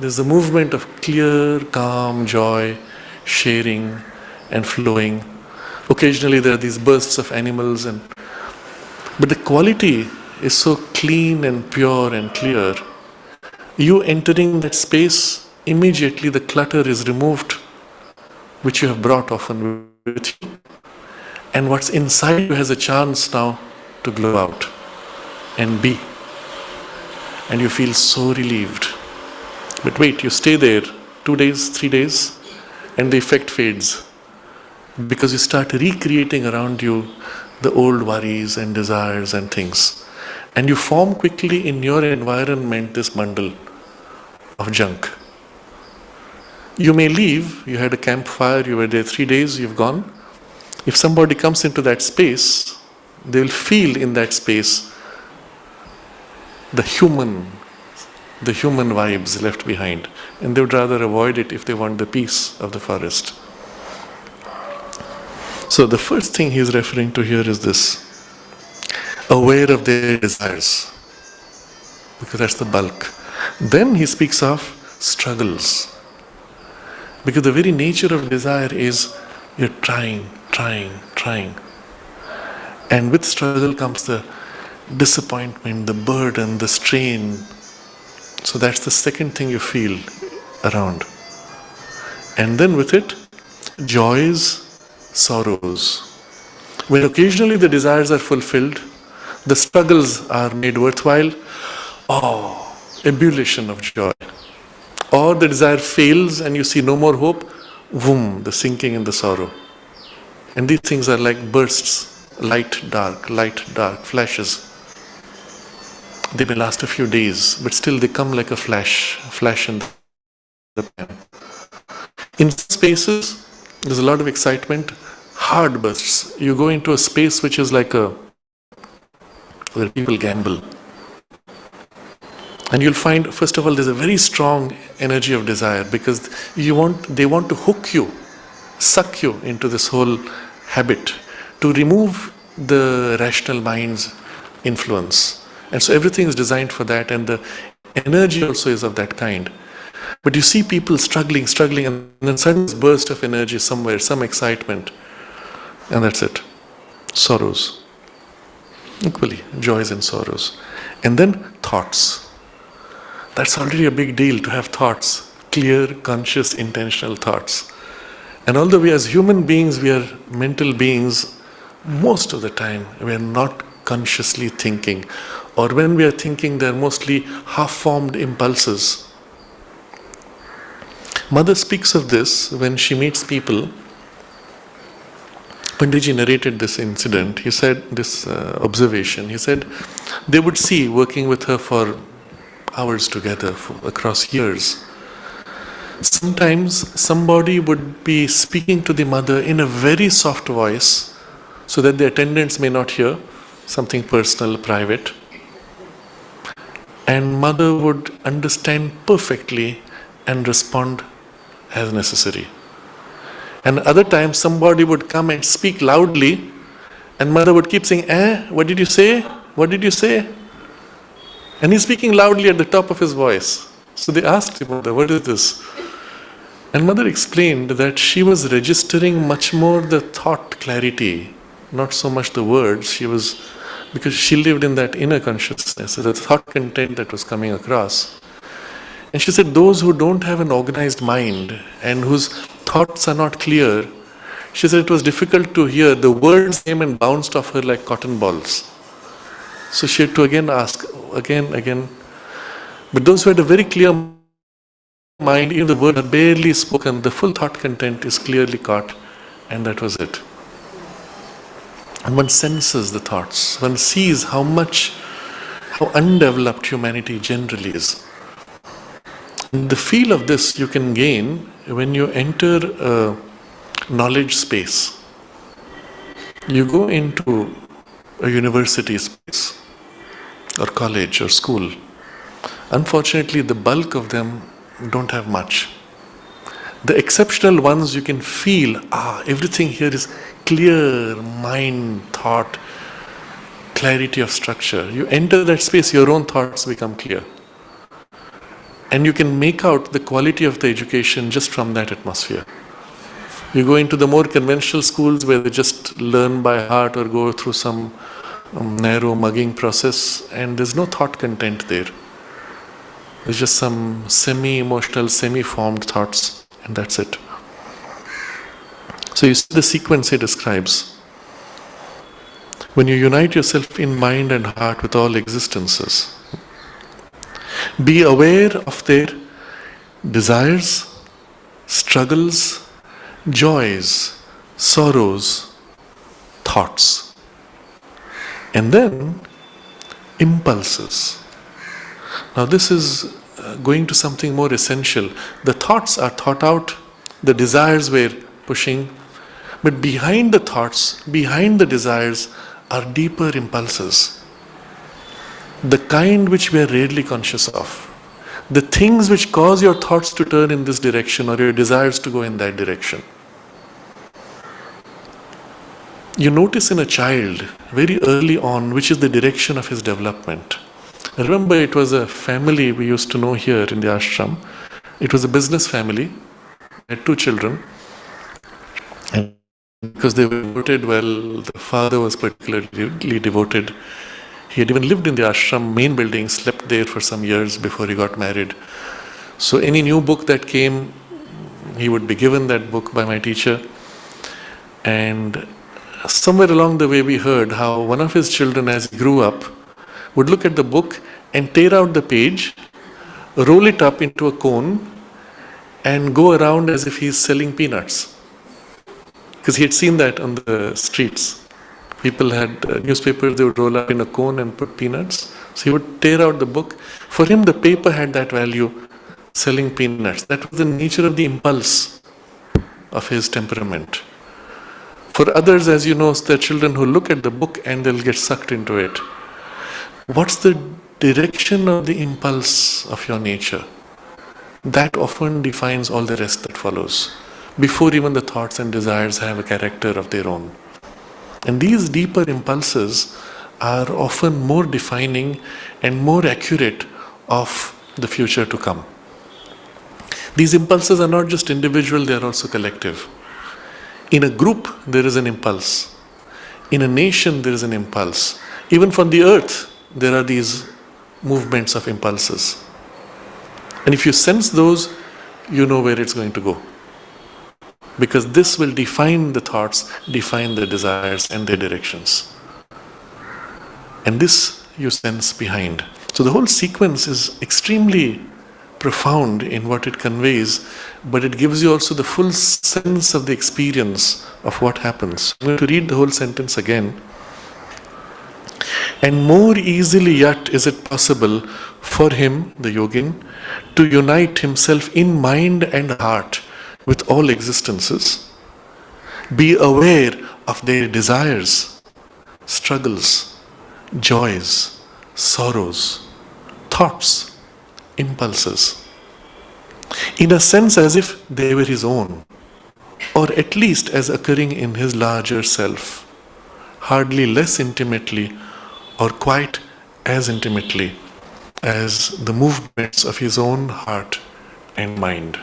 There's a movement of clear, calm joy, sharing and flowing. Occasionally there are these bursts of animals, but the quality is so clean and pure and clear. You entering that space, immediately the clutter is removed, which you have brought often with you. And what's inside you has a chance now to glow out and be. And you feel so relieved. But wait, you stay there 2 days, 3 days, and the effect fades. Because you start recreating around you the old worries and desires and things. And you form quickly in your environment this bundle of junk. You may leave, you had a campfire, you were there 3 days, you've gone. If somebody comes into that space, they will feel in that space the human vibes left behind. And they would rather avoid it if they want the peace of the forest. So the first thing he's referring to here is this. Aware of their desires, because that's the bulk. Then he speaks of struggles, because the very nature of desire is you're trying. And with struggle comes the disappointment, the burden, the strain. So that's the second thing you feel around. And then with it, joys, sorrows. When occasionally the desires are fulfilled, the struggles are made worthwhile. Oh, ebullition of joy. Or the desire fails and you see no more hope. Boom, the sinking and the sorrow. And these things are like bursts, light, dark, flashes. They may last a few days, but still they come like a flash in the pan. In spaces, there's a lot of excitement, hard bursts. You go into a space which is like where people gamble. And you'll find, first of all, there's a very strong energy of desire, because they want to hook you, suck you into this whole habit, to remove the rational mind's influence. And so everything is designed for that, and the energy also is of that kind. But you see people struggling, and then sudden burst of energy somewhere, some excitement, and that's it. Sorrows. Equally, joys and sorrows. And then thoughts. That's already a big deal, to have thoughts, clear, conscious, intentional thoughts. And although we as human beings, we are mental beings, most of the time we are not consciously thinking. Or when we are thinking, they are mostly half-formed impulses. Mother speaks of this when she meets people. Panditji narrated this incident. He said, this observation, he said, they would see, working with her for hours together, across years, Sometimes somebody would be speaking to the mother in a very soft voice so that the attendants may not hear, something personal, private. And mother would understand perfectly and respond as necessary. And other times somebody would come and speak loudly, and mother would keep saying, what did you say? What did you say? And he's speaking loudly at the top of his voice. So they asked the mother, what is this? And mother explained that she was registering much more the thought clarity, not so much the words. Because she lived in that inner consciousness, the thought content that was coming across. And she said, those who don't have an organized mind and whose thoughts are not clear, she said it was difficult to hear. The words came and bounced off her like cotton balls. So she had to again ask, again. But those who had a very clear mind, even the words are barely spoken, the full thought content is clearly caught, and that was it. And one senses the thoughts, one sees how undeveloped humanity generally is. And the feel of this you can gain when you enter a knowledge space. You go into a university space, or college, or school. Unfortunately, the bulk of them don't have much. The exceptional ones you can feel, everything here is clear, mind, thought, clarity of structure. You enter that space, your own thoughts become clear. And you can make out the quality of the education just from that atmosphere. You go into the more conventional schools where they just learn by heart or go through some narrow mugging process, and there's no thought content there. There's just some semi-emotional, semi-formed thoughts, and that's it. So you see the sequence he describes. When you unite yourself in mind and heart with all existences, be aware of their desires, struggles, joys, sorrows, thoughts, and then impulses. Now this is going to something more essential. The thoughts are thought out, the desires were pushing, but behind the thoughts, behind the desires are deeper impulses. The kind which we are rarely conscious of. The things which cause your thoughts to turn in this direction or your desires to go in that direction. You notice in a child very early on which is the direction of his development. I remember it was a family we used to know here in the ashram. It was a business family. They had 2 children. And because they were devoted well, the father was particularly devoted. He had even lived in the ashram main building, slept there for some years before he got married. So any new book that came, he would be given that book by my teacher. And somewhere along the way we heard how one of his children, as he grew up, would look at the book and tear out the page, roll it up into a cone, and go around as if he's selling peanuts. Because he had seen that on the streets. People had newspapers, they would roll up in a cone and put peanuts. So he would tear out the book. For him, the paper had that value, selling peanuts. That was the nature of the impulse of his temperament. For others, as you know, there are children who look at the book and they'll get sucked into it. What's the direction of the impulse of your nature? That often defines all the rest that follows, before even the thoughts and desires have a character of their own. And these deeper impulses are often more defining and more accurate of the future to come. These impulses are not just individual, they are also collective. In a group, there is an impulse. In a nation, there is an impulse. Even from the earth, there are these movements of impulses. And if you sense those, you know where it's going to go. Because this will define the thoughts, define the desires and their directions. And this you sense behind. So the whole sequence is extremely profound in what it conveys, but it gives you also the full sense of the experience of what happens. I'm going to read the whole sentence again. And more easily yet is it possible for him, the yogin, to unite himself in mind and heart with all existences, be aware of their desires, struggles, joys, sorrows, thoughts, impulses, in a sense as if they were his own, or at least as occurring in his larger self, hardly less intimately or quite as intimately as the movements of his own heart and mind.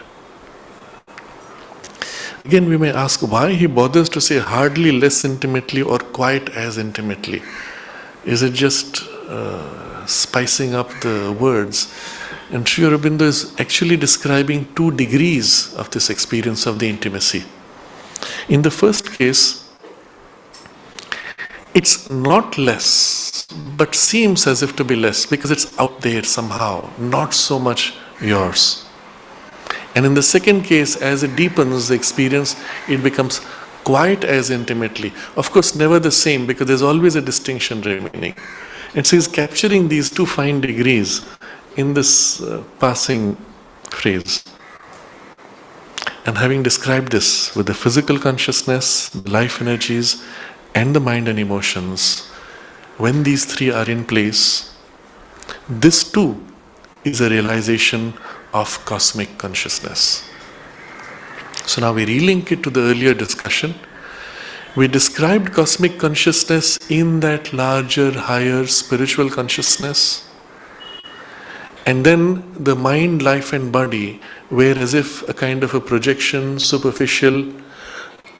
Again, we may ask why he bothers to say hardly less intimately or quite as intimately. Is it just spicing up the words? And Sri Aurobindo is actually describing 2 degrees of this experience of the intimacy. In the first case, it's not less, but seems as if to be less because it's out there somehow, not so much yours. And in the second case, as it deepens the experience, it becomes quite as intimately. Of course, never the same, because there's always a distinction remaining. And so he's capturing these 2 fine degrees in this passing phrase. And having described this with the physical consciousness, the life energies, and the mind and emotions, when these 3 are in place, this too is a realization of cosmic consciousness. So now we relink it to the earlier discussion. We described cosmic consciousness in that larger, higher spiritual consciousness. And then the mind, life and body were as if a kind of a projection, superficial,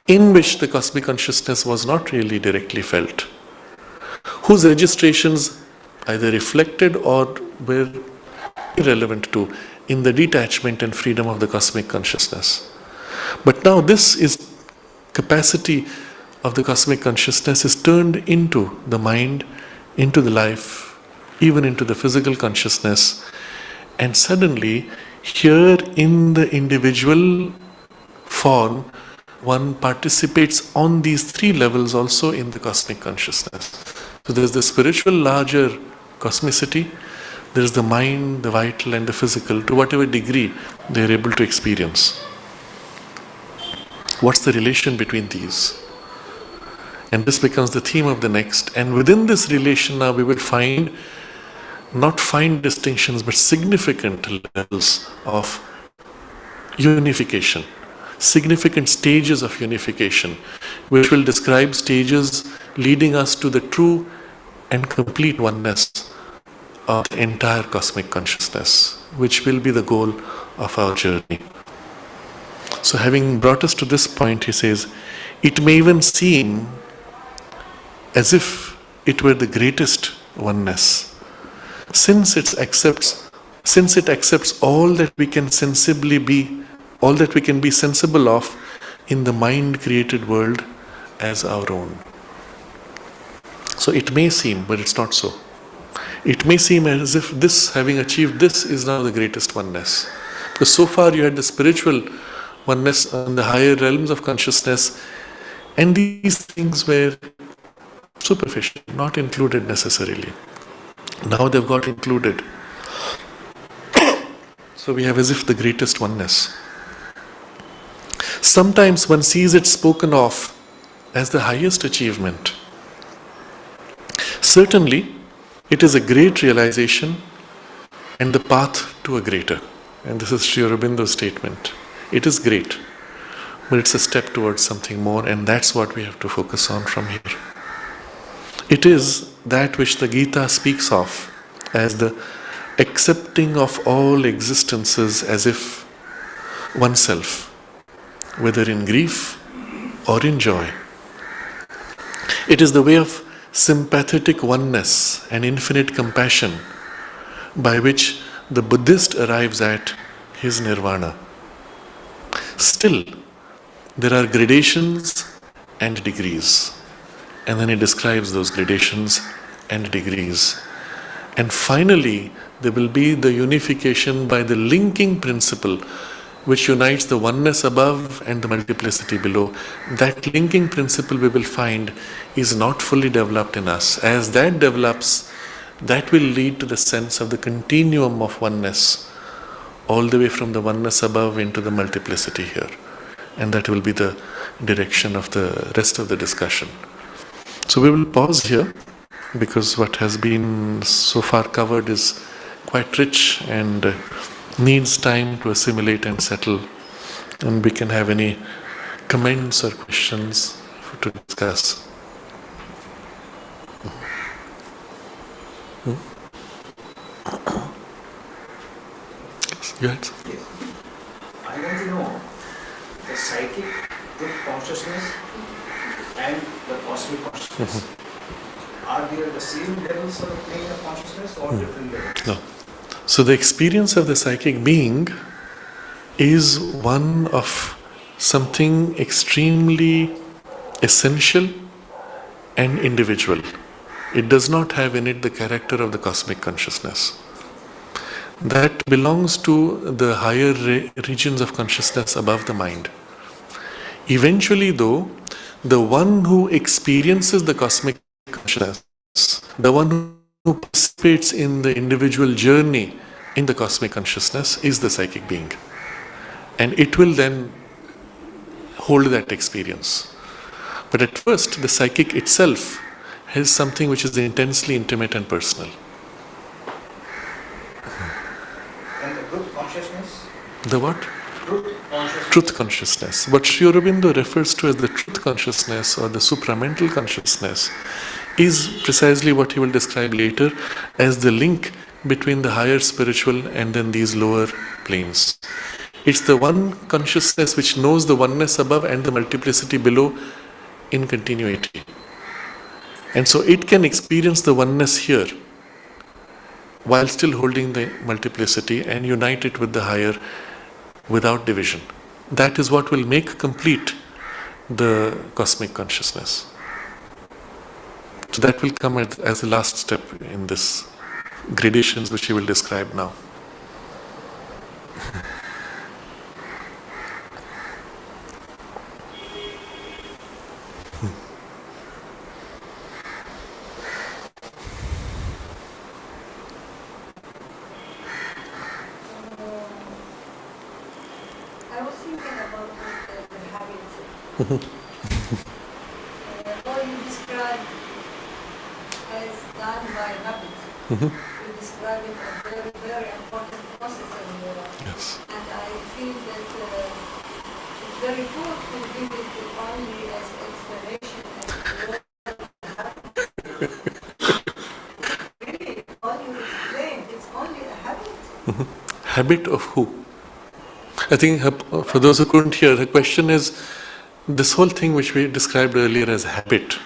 in which the cosmic consciousness was not really directly felt, whose registrations either reflected or were irrelevant to in the detachment and freedom of the cosmic consciousness. But now this is capacity of the cosmic consciousness is turned into the mind, into the life, even into the physical consciousness. And suddenly, here in the individual form, one participates on these 3 levels also in the cosmic consciousness. So there's the spiritual larger cosmicity, there's the mind, the vital and the physical, to whatever degree they are able to experience. What's the relation between these? And this becomes the theme of the next. And within this relation now we will find, not fine distinctions, but significant levels of unification, significant stages of unification, which will describe stages leading us to the true and complete oneness of the entire cosmic consciousness, which will be the goal of our journey. So having brought us to this point, he says, it may even seem as if it were the greatest oneness, since it accepts all that we can sensibly be, all that we can be sensible of in the mind-created world as our own. So it may seem, but it's not so. It may seem as if this, having achieved this, is now the greatest oneness. Because so far you had the spiritual oneness in the higher realms of consciousness, and these things were superficial, not included necessarily. Now they've got included. So we have as if the greatest oneness. Sometimes one sees it spoken of as the highest achievement. Certainly, it is a great realization and the path to a greater. And this is Sri Aurobindo's statement. It is great, but it's a step towards something more, and that's what we have to focus on from here. It is that which the Gita speaks of as the accepting of all existences as if oneself, whether in grief or in joy. It is the way of sympathetic oneness and infinite compassion by which the Buddhist arrives at his nirvana. Still, there are gradations and degrees. And then he describes those gradations and degrees. And finally, there will be the unification by the linking principle which unites the oneness above and the multiplicity below. That linking principle we will find is not fully developed in us. As that develops, that will lead to the sense of the continuum of oneness, all the way from the oneness above into the multiplicity here. And that will be the direction of the rest of the discussion. So we will pause here, because what has been so far covered is quite rich and needs time to assimilate and settle. And we can have any comments or questions to discuss. Yes, go ahead. Yes. I want to know the psychic truth consciousness and the cosmic consciousness. Are they the same levels of the plane of consciousness or different levels? No. So the experience of the psychic being is one of something extremely essential and individual. It does not have in it the character of the cosmic consciousness. That belongs to the higher regions of consciousness above the mind. Eventually, though, the one who experiences the cosmic consciousness, the one who participates in the individual journey in the cosmic consciousness, is the psychic being. And it will then hold that experience. But at first, the psychic itself has something which is intensely intimate and personal. And the truth consciousness? The what? Truth consciousness. Truth consciousness. What Sri Aurobindo refers to as the truth consciousness or the supramental consciousness is precisely what he will describe later as the link between the higher spiritual and then these lower planes. It's the one consciousness which knows the oneness above and the multiplicity below in continuity. And so it can experience the oneness here while still holding the multiplicity and unite it with the higher without division. That is what will make complete the cosmic consciousness. So that will come as the last step in this gradations which he will describe now. I was thinking about the habits. What you describe as done by habit. You describe it as a very, very important process in your life. Yes. And I feel that it's very good to give it only as explanation and habit. Really, all you explain, it's only a habit. Habit of who? I think for those who couldn't hear, the question is this whole thing which we described earlier as habit.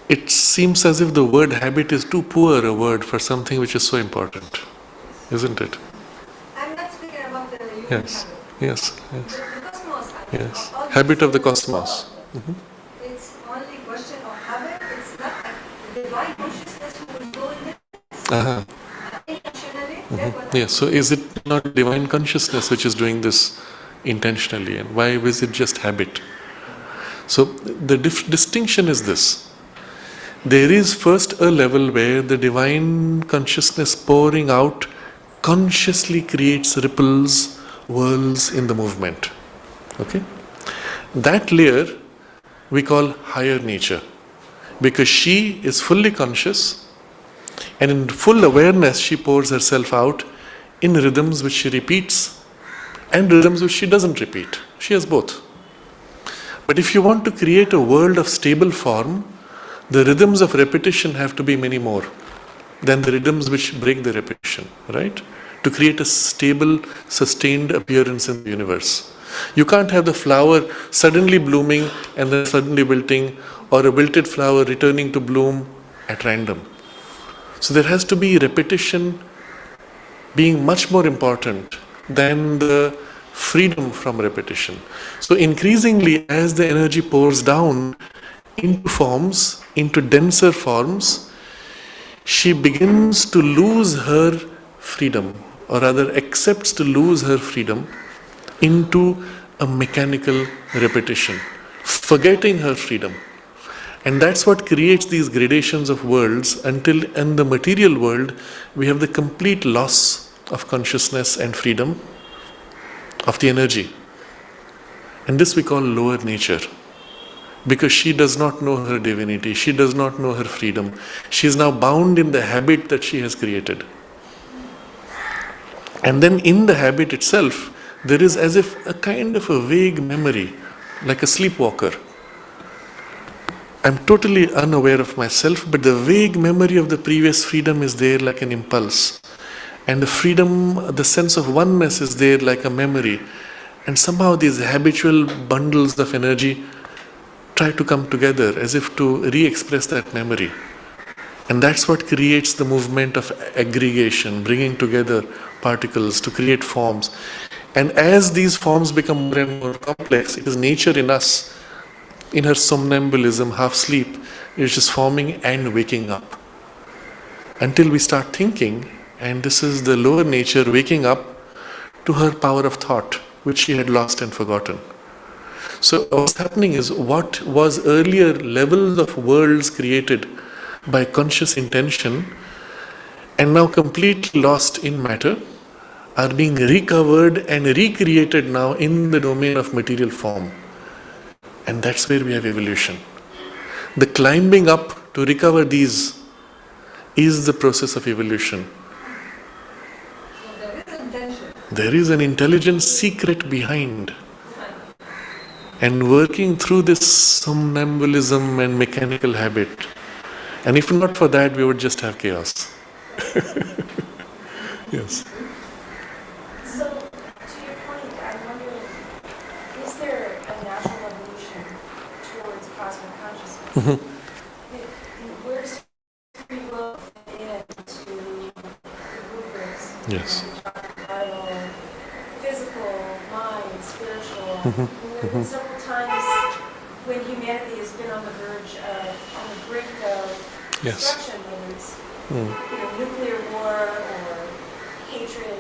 It seems as if the word habit is too poor a word for something which is so important, isn't it? I'm not speaking about the human Yes, habit. yes, yes, The cosmos, I mean, yes. all Habit this of the human cosmos. world, it's only question of habit. It's not a divine consciousness who is doing this. Uh-huh. Intentionally, that's what Yes, so is it not divine consciousness which is doing this intentionally, and why is it just habit? So the distinction is this. There is first a level where the divine consciousness pouring out consciously creates ripples, whirls in the movement. Okay? That layer we call higher nature, because she is fully conscious and in full awareness she pours herself out in rhythms which she repeats and rhythms which she doesn't repeat. She has both. But if you want to create a world of stable form, the rhythms of repetition have to be many more than the rhythms which break the repetition, right? To create a stable, sustained appearance in the universe. You can't have the flower suddenly blooming and then suddenly wilting, or a wilted flower returning to bloom at random. So there has to be repetition being much more important than the freedom from repetition. So increasingly, as the energy pours down into forms, into denser forms, she begins to lose her freedom, or rather accepts to lose her freedom, into a mechanical repetition, forgetting her freedom. And that's what creates these gradations of worlds until in the material world we have the complete loss of consciousness and freedom of the energy. And this we call lower nature. Because she does not know her divinity, she does not know her freedom. She is now bound in the habit that she has created. And then in the habit itself, there is as if a kind of a vague memory, like a sleepwalker. I'm totally unaware of myself, but the vague memory of the previous freedom is there like an impulse. And the freedom, the sense of oneness is there like a memory. And somehow these habitual bundles of energy try to come together as if to re-express that memory. And that's what creates the movement of aggregation, bringing together particles to create forms. And as these forms become more and more complex, it is nature in us, in her somnambulism, half sleep, is just forming and waking up. Until we start thinking, and this is the lower nature waking up to her power of thought, which she had lost and forgotten. So what's happening is what was earlier levels of worlds created by conscious intention and now completely lost in matter are being recovered and recreated now in the domain of material form. And that's where we have evolution. The climbing up to recover these is the process of evolution. There is an intelligent secret behind. And working through this somnambulism and mechanical habit. And if not for that, we would just have chaos. Yes. So, to your point, I'm wondering, is there a natural evolution towards cosmic consciousness? Where does free will fit into the rubrics? Yes. Vital, physical, mind, spiritual. There have been several times when humanity has been on the verge of, on the brink of destruction, whether it's nuclear war or hatred,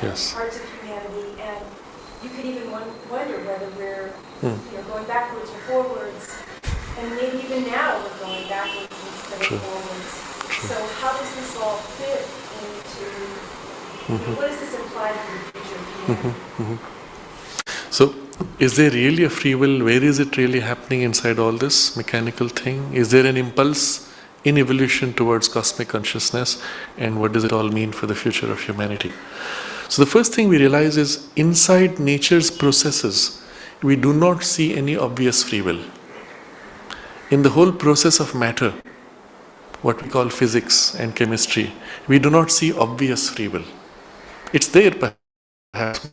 parts of humanity, and you could even wonder whether we're going backwards or forwards, and maybe even now we're going backwards instead of forwards. So how does this all fit into, what does this imply for the future of humanity? So, is there really a free will? Where is it really happening inside all this mechanical thing? Is there an impulse in evolution towards cosmic consciousness? And what does it all mean for the future of humanity? So the first thing we realize is inside nature's processes, we do not see any obvious free will. In the whole process of matter, what we call physics and chemistry, we do not see obvious free will. It's there, perhaps.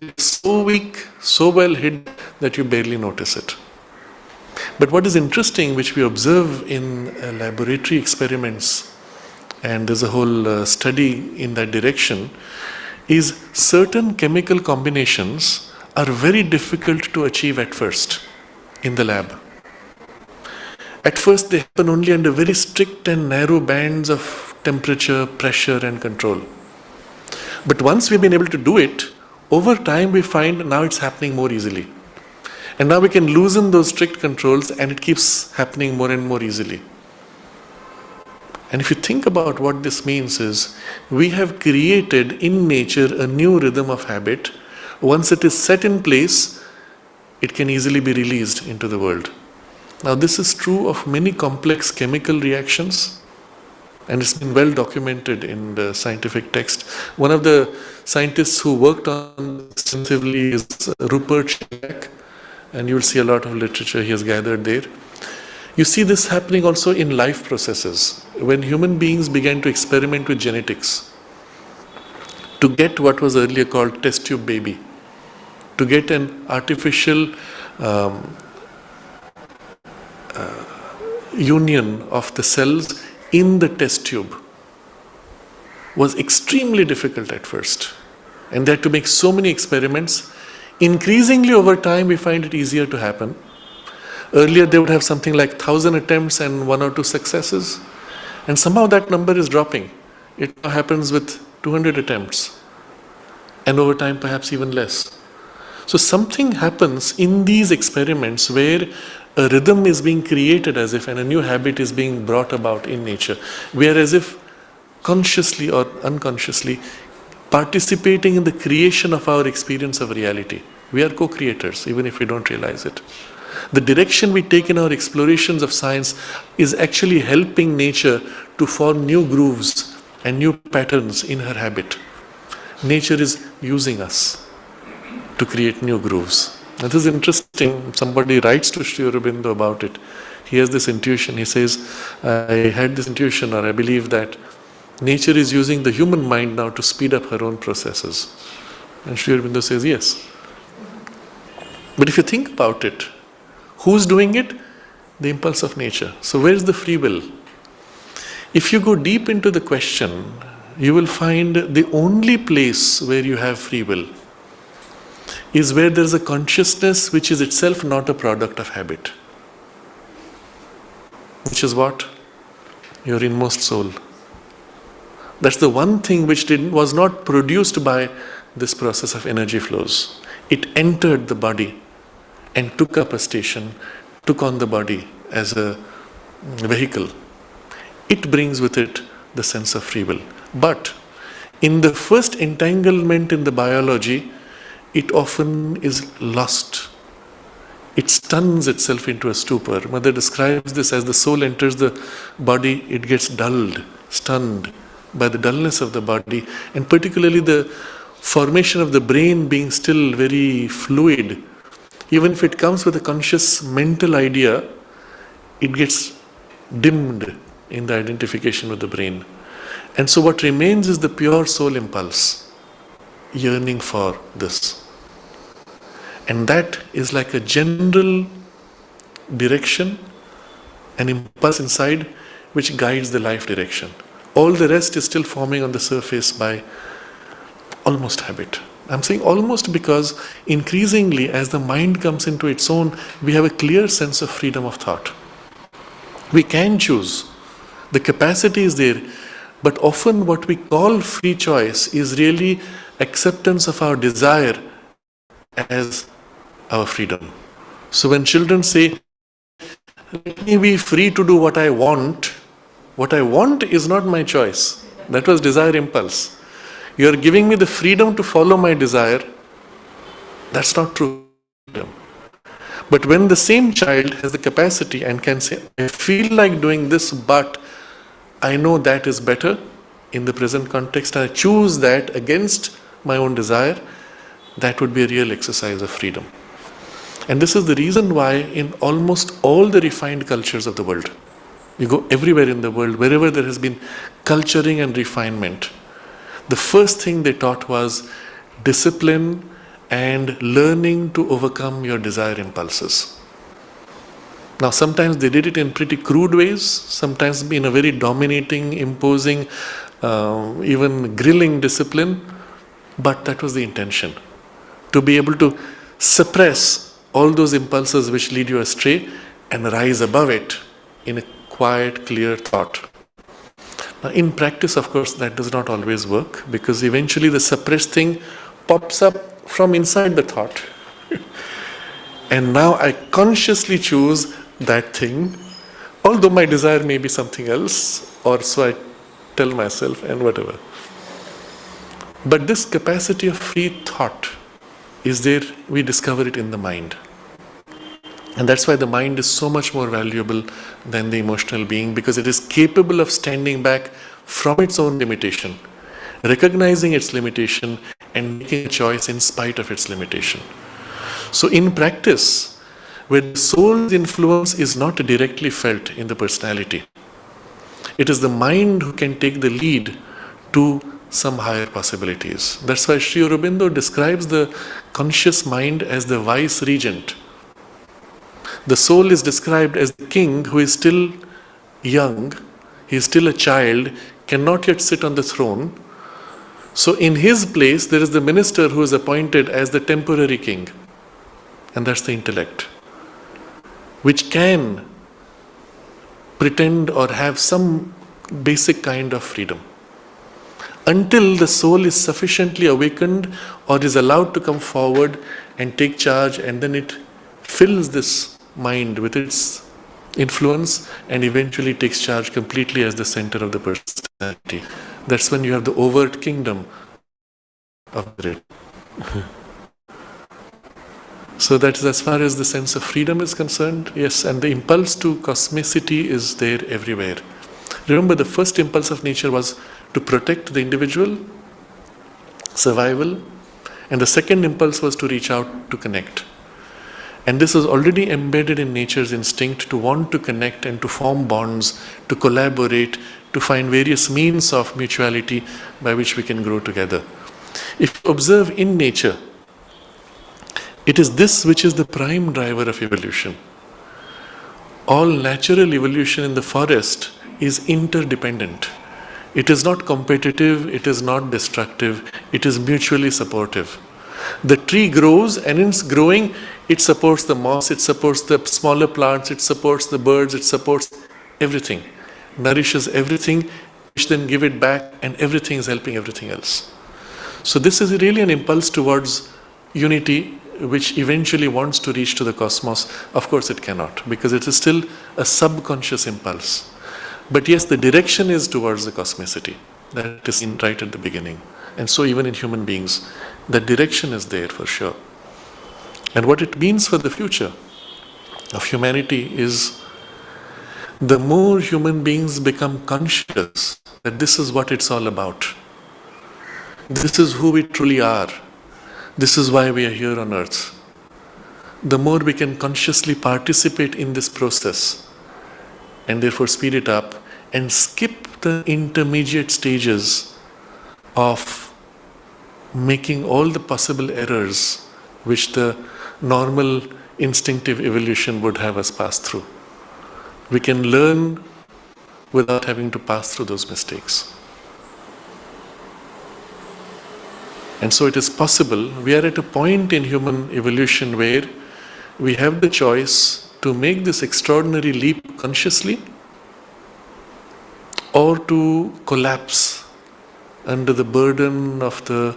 It's so weak, so well hid that you barely notice it. But what is interesting, which we observe in laboratory experiments, and there's a whole study in that direction, is certain chemical combinations are very difficult to achieve at first in the lab. At first they happen only under very strict and narrow bands of temperature, pressure and control. But once we've been able to do it, over time we find now it's happening more easily. And now we can loosen those strict controls and it keeps happening more and more easily. And if you think about what this means is, we have created in nature a new rhythm of habit. Once it is set in place, it can easily be released into the world. Now this is true of many complex chemical reactions, and it's been well documented in the scientific text. One of the scientists who worked on this extensively is Rupert Jagat, and you will see a lot of literature he has gathered there. You see this happening also in life processes. When human beings began to experiment with genetics, to get what was earlier called test tube baby, to get an artificial union of the cells in the test tube, was extremely difficult at first. And they had to make so many experiments. Increasingly over time we find it easier to happen. Earlier they would have something like 1,000 attempts and 1 or 2 successes. And somehow that number is dropping. It now happens with 200 attempts. And over time perhaps even less. So something happens in these experiments where a rhythm is being created as if, and a new habit is being brought about in nature. We are as if consciously or unconsciously participating in the creation of our experience of reality. We are co-creators, even if we don't realize it. The direction we take in our explorations of science is actually helping nature to form new grooves and new patterns in her habit. Nature is using us to create new grooves. And this is interesting. Somebody writes to Sri Aurobindo about it. He has this intuition. He says, I had this intuition, or I believe that nature is using the human mind now to speed up her own processes. And Sri Aurobindo says, yes. But if you think about it, who's doing it? The impulse of nature. So where's the free will? If you go deep into the question, you will find the only place where you have free will is where there is a consciousness which is itself not a product of habit. Which is what? Your inmost soul. That's the one thing which was not produced by this process of energy flows. It entered the body and took up a station, took on the body as a vehicle. It brings with it the sense of free will. But in the first entanglement in the biology, it often is lost. It stuns itself into a stupor. Mother describes this as the soul enters the body, it gets dulled, stunned by the dullness of the body, and particularly the formation of the brain being still very fluid. Even if it comes with a conscious mental idea, it gets dimmed in the identification with the brain. And so what remains is the pure soul impulse, yearning for this. And that is like a general direction, an impulse inside which guides the life direction. All the rest is still forming on the surface by almost habit. I'm saying almost because increasingly as the mind comes into its own, we have a clear sense of freedom of thought. We can choose. The capacity is there. But often what we call free choice is really acceptance of our desire as our freedom. So when children say, let me be free to do what I want is not my choice. That was desire impulse. You are giving me the freedom to follow my desire. That's not true freedom. But when the same child has the capacity and can say, I feel like doing this, but I know that is better in the present context, I choose that against my own desire, that would be a real exercise of freedom. And this is the reason why in almost all the refined cultures of the world, you go everywhere in the world, wherever there has been culturing and refinement, the first thing they taught was discipline and learning to overcome your desire impulses. Now sometimes they did it in pretty crude ways, sometimes in a very dominating, imposing, even grilling discipline, but that was the intention. To be able to suppress all those impulses which lead you astray and rise above it in a quiet, clear thought. Now, in practice, of course, that does not always work because eventually the suppressed thing pops up from inside the thought. And now I consciously choose that thing, although my desire may be something else, or so I tell myself and whatever. But this capacity of free thought is there, we discover it in the mind. And that's why the mind is so much more valuable than the emotional being, because it is capable of standing back from its own limitation, recognizing its limitation and making a choice in spite of its limitation. So in practice, where the soul's influence is not directly felt in the personality, it is the mind who can take the lead to some higher possibilities. That's why Sri Aurobindo describes the conscious mind as the vice regent. The soul is described as the king who is still young, he is still a child, cannot yet sit on the throne. So in his place there is the minister who is appointed as the temporary king. And that's the intellect, which can pretend or have some basic kind of freedom. until the soul is sufficiently awakened or is allowed to come forward and take charge, and then it fills this mind with its influence and eventually takes charge completely as the center of the personality. That's when you have the overt kingdom of it. So that is as far as the sense of freedom is concerned. Yes, and the impulse to cosmicity is there everywhere. Remember, the first impulse of nature was to protect the individual, survival, and the second impulse was to reach out to connect. And this is already embedded in nature's instinct to want to connect and to form bonds, to collaborate, to find various means of mutuality by which we can grow together. If you observe in nature, it is this which is the prime driver of evolution. All natural evolution in the forest is interdependent. It is not competitive, it is not destructive, it is mutually supportive. The tree grows, and in its growing, it supports the moss, it supports the smaller plants, it supports the birds, it supports everything, nourishes everything, which then give it back, and everything is helping everything else. So this is really an impulse towards unity, which eventually wants to reach to the cosmos. Of course it cannot, because it is still a subconscious impulse. But yes, the direction is towards the cosmicity. That is right at the beginning. And so even in human beings, the direction is there for sure. And what it means for the future of humanity is, the more human beings become conscious that this is what it's all about. This is who we truly are. This is why we are here on earth. The more we can consciously participate in this process and therefore speed it up and skip the intermediate stages of making all the possible errors which the normal instinctive evolution would have us pass through. We can learn without having to pass through those mistakes. And so it is possible, we are at a point in human evolution where we have the choice to make this extraordinary leap consciously, or to collapse under the burden of the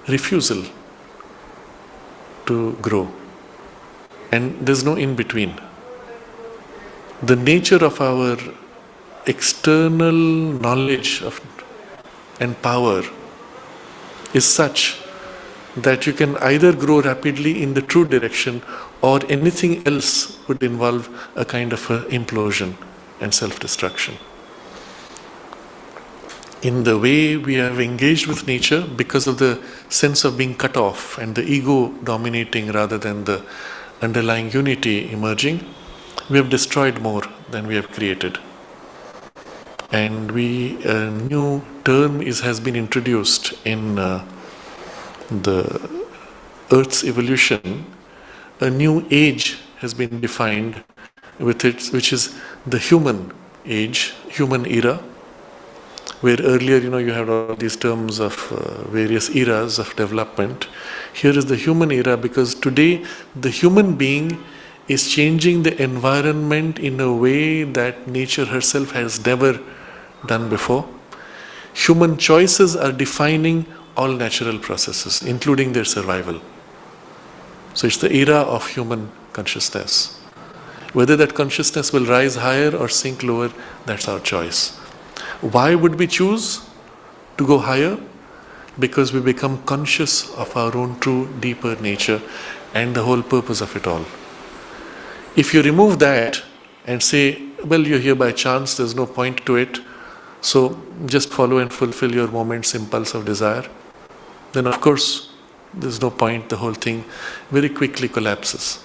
refusal to grow. And there's no in between. The nature of our external knowledge and power is such that you can either grow rapidly in the true direction, or anything else would involve a kind of implosion and self-destruction. In the way we have engaged with nature, because of the sense of being cut off and the ego dominating rather than the underlying unity emerging, we have destroyed more than we have created. And a new term has been introduced in the Earth's evolution. A new age has been defined with it, which is the human age, human era, where earlier, you had all these terms of various eras of development. Here is the human era, because today the human being is changing the environment in a way that nature herself has never done before. Human choices are defining all natural processes, including their survival. So it's the era of human consciousness. Whether that consciousness will rise higher or sink lower, that's our choice. Why would we choose to go higher? Because we become conscious of our own true, deeper nature and the whole purpose of it all. If you remove that and say, well, you're here by chance, there's no point to it, so just follow and fulfill your moment's impulse of desire, then of course there's no point, the whole thing very quickly collapses.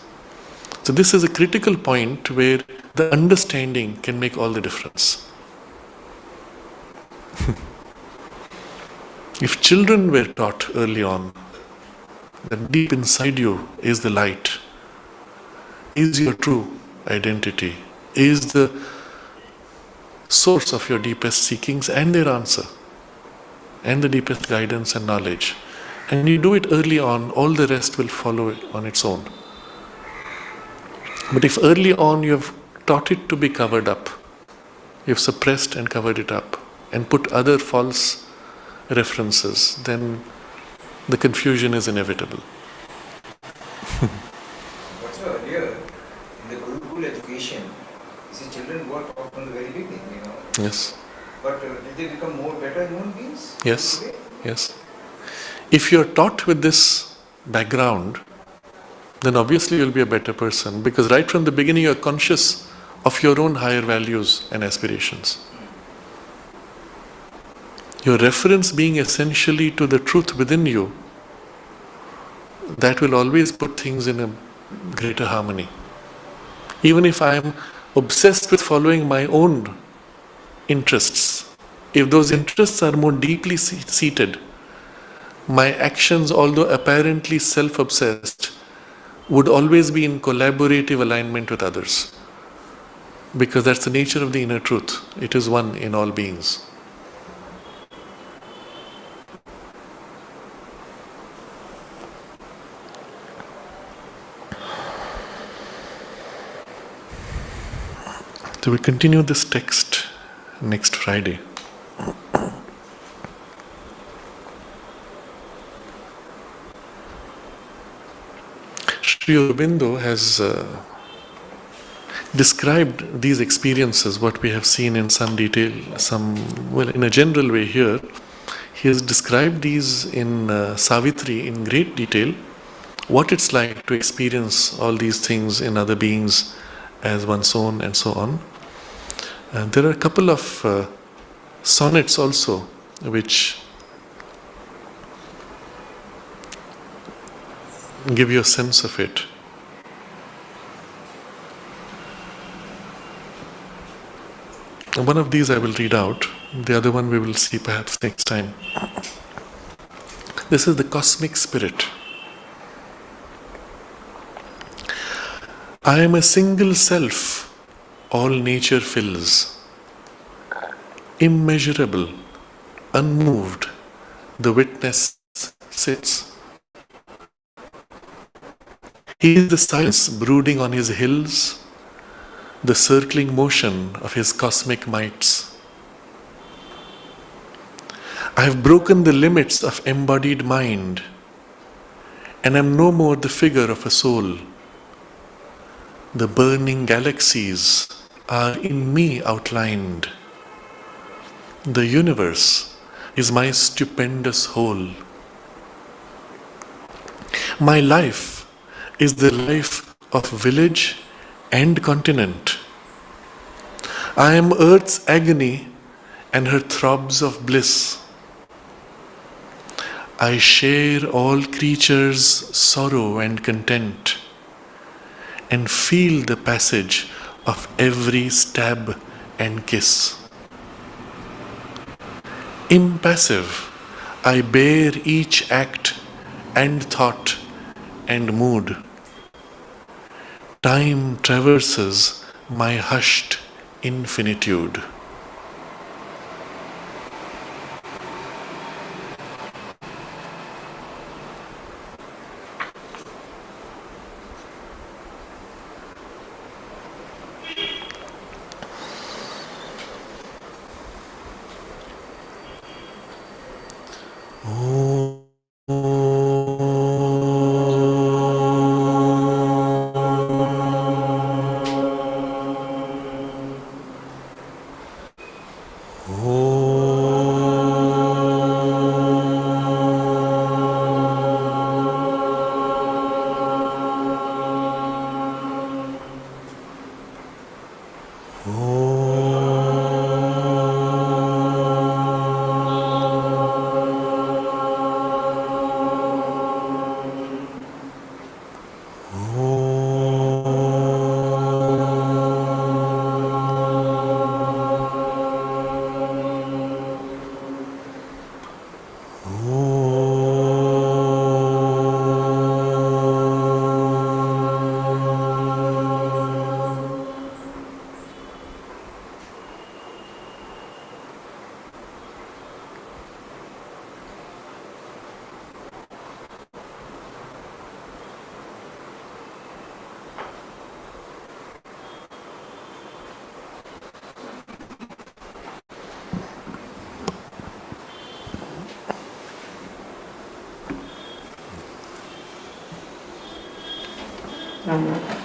So this is a critical point where the understanding can make all the difference. If children were taught early on that deep inside you is the light, is your true identity, is the source of your deepest seekings and their answer, and the deepest guidance and knowledge, and you do it early on, all the rest will follow it on its own. But if early on you have taught it to be covered up, you have suppressed and covered it up, and put other false references, then the confusion is inevitable. What's earlier in the Gurukul education, these children were taught from the very beginning, Yes. But did they become more better human beings? Yes. Today? Yes. If you're taught with this background, then obviously you'll be a better person, because right from the beginning you're conscious of your own higher values and aspirations. Your reference being essentially to the truth within you, that will always put things in a greater harmony. Even if I am obsessed with following my own interests, if those interests are more deeply seated, my actions, although apparently self-obsessed, would always be in collaborative alignment with others. Because that's the nature of the inner truth. It is one in all beings. So we continue this text next Friday. Sri Aurobindo has described these experiences, what we have seen in some detail, in a general way here. He has described these in Savitri in great detail, what it's like to experience all these things in other beings as one's own and so on. And there are a couple of sonnets also which give you a sense of it. One of these I will read out, the other one we will see perhaps next time. This is the cosmic spirit. I am a single self, all nature fills. Immeasurable, unmoved, the witness sits. He is the silence brooding on his hills, the circling motion of his cosmic mights. I have broken the limits of embodied mind and am no more the figure of a soul. The burning galaxies are in me outlined. The universe is my stupendous whole. My life is the life of village and continent. I am earth's agony and her throbs of bliss. I share all creatures' sorrow and content, and feel the passage of every stab and kiss. Impassive, I bear each act and thought and mood. Time traverses my hushed infinitude. from